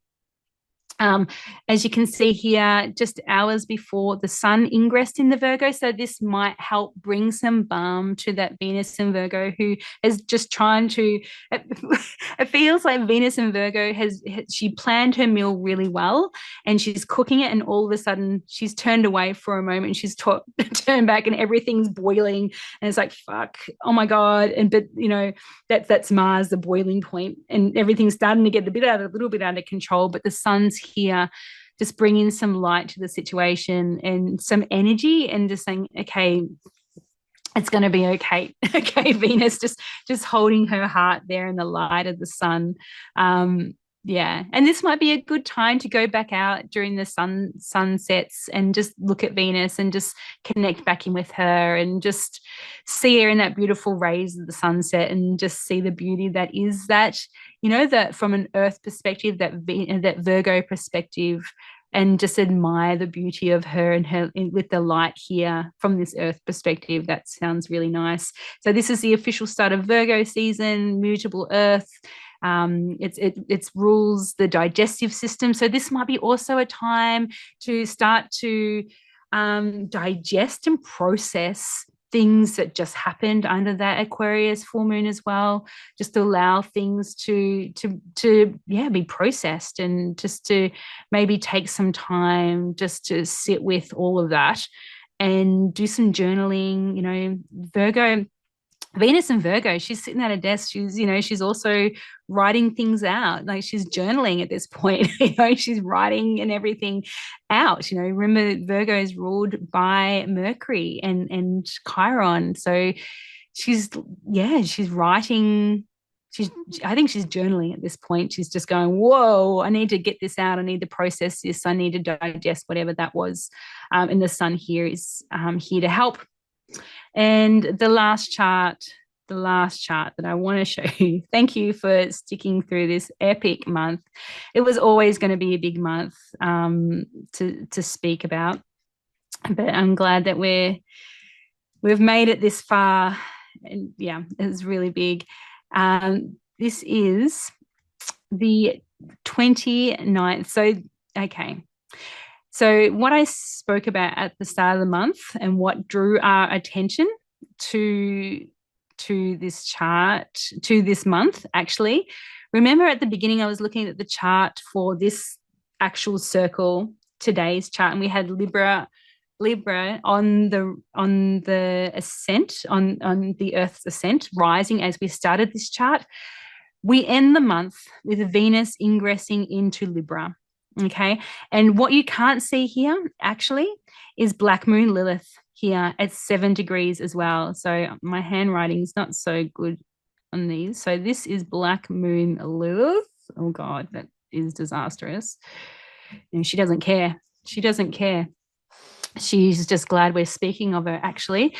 Speaker 1: As you can see here, just hours before the sun ingressed in the Virgo. So this might help bring some balm to that Venus in Virgo, who is just trying to, it feels like Venus in Virgo she planned her meal really well and she's cooking it, and all of a sudden she's turned away for a moment, she's turned back and everything's boiling and it's like, fuck, oh my God. But that's Mars, the boiling point, and everything's starting to get a little bit out of control, but the sun's here just bringing some light to the situation and some energy and just saying, okay, it's going to be okay. Okay, Venus, just holding her heart there in the light of the sun. Yeah, and this might be a good time to go back out during the sunsets and just look at Venus and just connect back in with her and just see her in that beautiful rays of the sunset and just see the beauty that is that, that from an Earth perspective, that Virgo perspective, and just admire the beauty of her and with the light here from this Earth perspective. That sounds really nice. So this is the official start of Virgo season, mutable Earth. It rules the digestive system. So this might be also a time to start to digest and process things that just happened under that Aquarius full moon as well. Just allow things to be processed, and just to maybe take some time just to sit with all of that and do some journaling. Virgo, Venus and Virgo, she's sitting at a desk. She's also writing things out. Like, she's journaling at this point. She's writing and everything out. Remember, Virgo is ruled by Mercury and Chiron. So she's writing. I think she's journaling at this point. She's just going, whoa, I need to get this out. I need to process this. I need to digest whatever that was. And the sun here is here to help. And the last the last chart that I want to show you. Thank you for sticking through this epic month. It was always going to be a big month to speak about, but I'm glad that we've made it this far. And yeah, it's really big. This is the 29th. So, okay. So what I spoke about at the start of the month and what drew our attention to this chart, to this month, actually. Remember at the beginning, I was looking at the chart for this actual circle, today's chart, and we had Libra on the ascent, on the Earth's ascent, rising as we started this chart. We end the month with Venus ingressing into Libra. Okay. And what you can't see here actually is Black Moon Lilith here at 7 degrees as well. So my handwriting is not so good on these. So this is Black Moon Lilith. Oh God, that is disastrous. And she doesn't care. She doesn't care. She's just glad we're speaking of her, actually.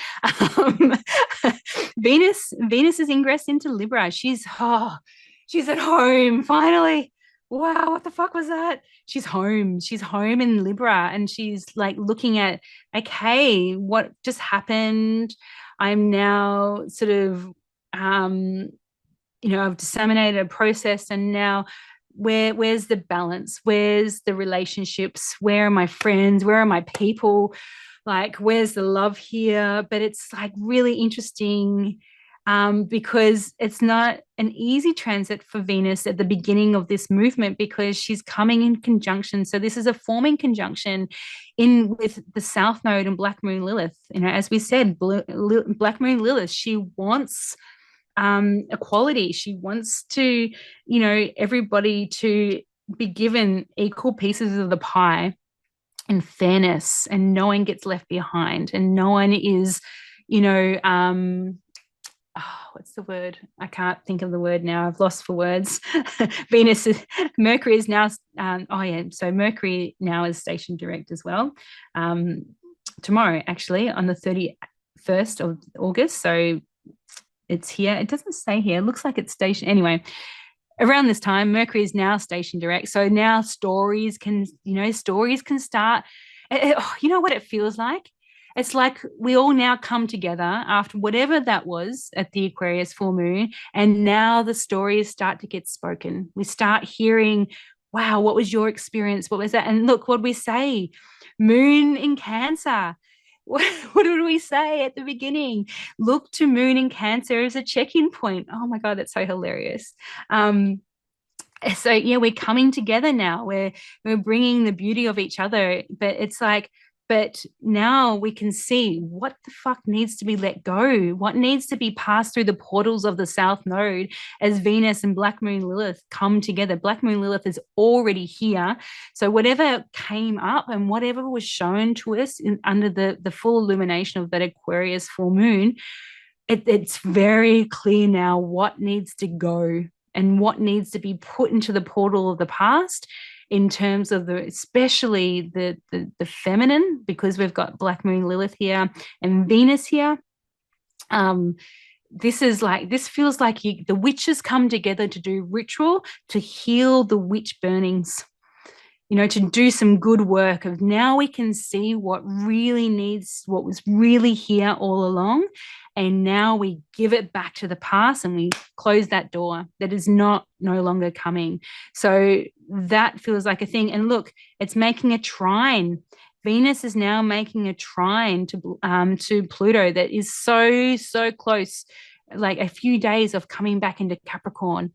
Speaker 1: Venus is ingress into Libra. She's at home finally. Wow, what the fuck was that? She's home. She's home in Libra, and she's like looking at, okay, what just happened? I'm now sort of, I've disseminated a process, and now where's the balance? Where's the relationships? Where are my friends? Where are my people? Like, where's the love here? But it's like really interesting because it's not an easy transit for Venus at the beginning of this movement, because she's coming in conjunction. So this is a forming conjunction in with the South Node and Black Moon Lilith. As we said, Black Moon Lilith, she wants equality. She wants to, everybody to be given equal pieces of the pie and fairness, and no one gets left behind, and no one is, what's the word? I can't think of the word now. I've lost for words. Mercury is now, so Mercury now is station direct as well. Tomorrow, actually, on the 31st of August. So it's here. It doesn't say here. It looks like it's station. Anyway, around this time, Mercury is now station direct. So now stories can start. You know what it feels like? It's like we all now come together after whatever that was at the Aquarius full moon, and now the stories start to get spoken. We start hearing, wow, what was your experience? What was that? And look, what we say, Moon in Cancer. What did we say at the beginning? Look to Moon in Cancer as a check-in point. Oh my God, that's so hilarious. So yeah, we're coming together now. We're bringing the beauty of each other, but it's like, but now we can see what the fuck needs to be let go, what needs to be passed through the portals of the South Node as Venus and Black Moon Lilith come together. Black Moon Lilith is already here. So whatever came up and whatever was shown to us under the full illumination of that Aquarius full moon, it's very clear now what needs to go and what needs to be put into the portal of the past, in terms of especially the feminine, because we've got Black Moon Lilith here and Venus here. This feels like the witches come together to do ritual to heal the witch burnings, to do some good work of, now we can see what was really here all along. And now we give it back to the past and we close that door that is no longer coming. So that feels like a thing. And look, it's making a trine. Venus is now making a trine to Pluto that is so, so close, like a few days of coming back into Capricorn.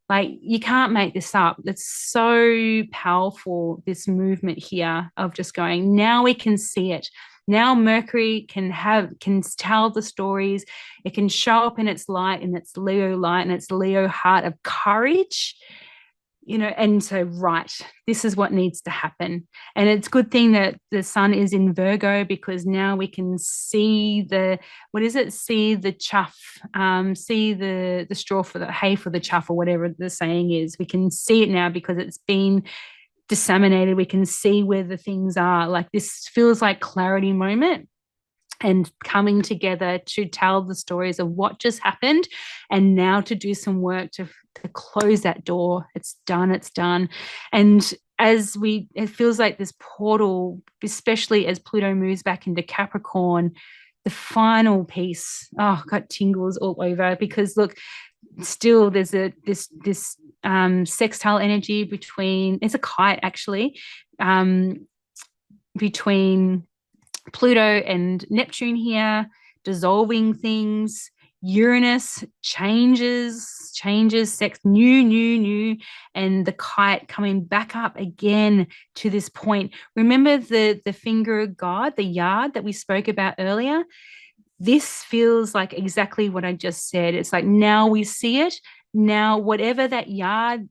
Speaker 1: Like, you can't make this up. It's so powerful, this movement here of just going, now we can see it. Now Mercury can tell the stories. It can show up in its light, in its Leo light, and its Leo heart of courage, and so, right, this is what needs to happen. And it's a good thing that the sun is in Virgo, because now we can see see the chaff, see the straw for the hay for the chaff, or whatever the saying is. We can see it now because it's been disseminated. We can see where the things are. Like, this feels like clarity moment. and coming together to tell the stories of what just happened, and now to do some work to close that door. It's done, it's done. And it feels like this portal, especially as Pluto moves back into Capricorn, the final piece, oh, got tingles all over, because look, still there's this sextile energy between, it's a kite actually, between Pluto and Neptune here, dissolving things. Uranus changes sex, new, and the kite coming back up again to this point. Remember the finger of God, the yard that we spoke about earlier? This feels like exactly what I just said. It's like now we see it. Now, whatever that yard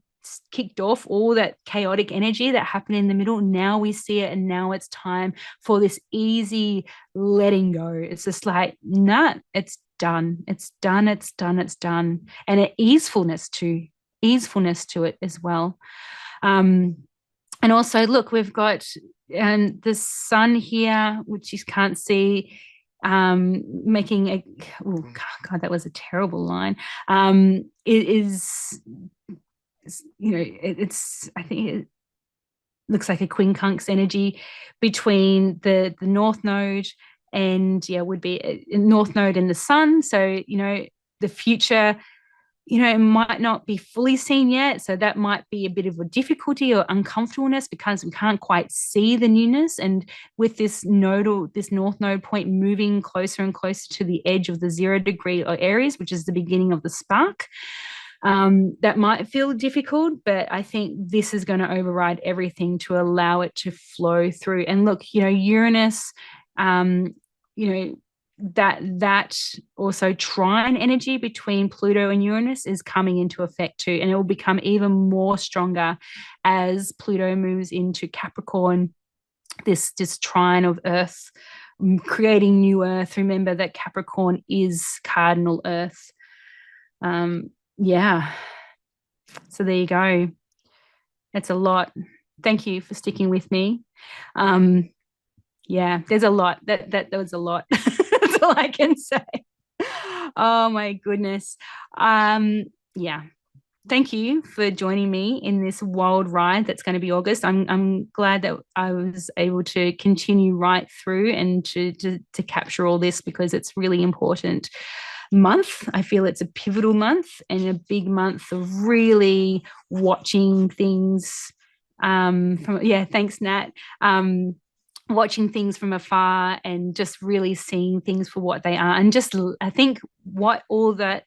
Speaker 1: kicked off, all that chaotic energy that happened in the middle, now we see it, and now it's time for this easy letting go. It's just like, nah, it's done. It's done. It's done. It's done. And an easefulness to it as well. And also, look, we've got the sun here, which you can't see, making a, oh God, that was a terrible line. It is, it's, I think it looks like a quincunx energy between the north node and, yeah, would be a north node and the sun. So, the future, it might not be fully seen yet. So that might be a bit of a difficulty or uncomfortableness because we can't quite see the newness. And with this north node point moving closer and closer to the edge of the 0 degree or Aries, which is the beginning of the spark, that might feel difficult, but I think this is going to override everything to allow it to flow through. And look, Uranus, that also trine energy between Pluto and Uranus is coming into effect too, and it will become even more stronger as Pluto moves into Capricorn. This trine of Earth, creating new Earth. Remember that Capricorn is cardinal Earth. Yeah. So there you go. It's a lot. Thank you for sticking with me. Yeah, there's a lot. That was a lot. That's all I can say. Oh my goodness. Yeah. Thank you for joining me in this wild ride that's going to be August. I'm glad that I was able to continue right through and to capture all this, because it's really important month. I feel it's a pivotal month and a big month of really watching things thanks, Nat. Watching things from afar and just really seeing things for what they are. And just, I think what all that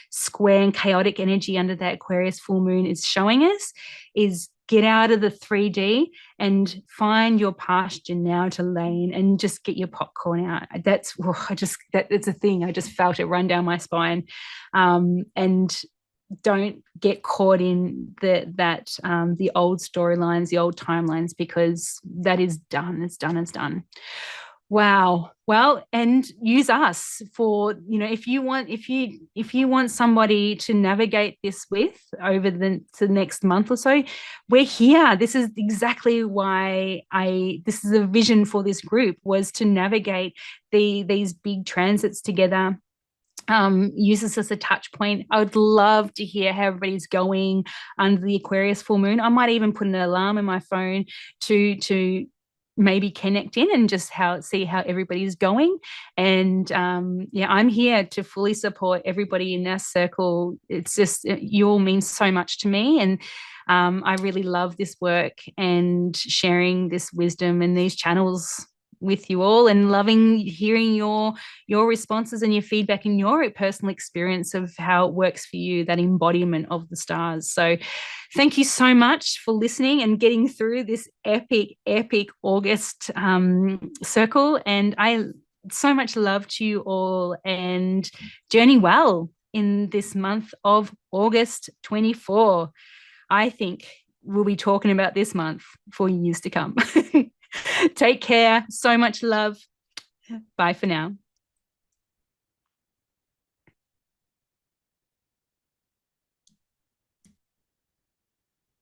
Speaker 1: square and chaotic energy under that Aquarius full moon is showing us is get out of the 3D and find your pasture now to lay in, and just get your popcorn out. That's, it's a thing. I just felt it run down my spine. And don't get caught in the old storylines, the old timelines, because that is done. It's done. Wow. Well, and use us for, if you want somebody to navigate this with over the next month or so, we're here. This is exactly why this is a vision for this group, was to navigate these big transits together. Use this as a touch point. I would love to hear how everybody's going under the Aquarius full moon. I might even put an alarm in my phone to maybe connect in and just see how everybody's going. And I'm here to fully support everybody in our circle. It's just, you all mean so much to me, and I really love this work and sharing this wisdom and these channels with you all, and loving hearing your responses and your feedback and your personal experience of how it works for you, that embodiment of the stars. So thank you so much for listening and getting through this epic August circle. And I so much love to you all, and journey well in this month of August 24. I think we'll be talking about this month for years to come. Take care. So much love. Bye for now.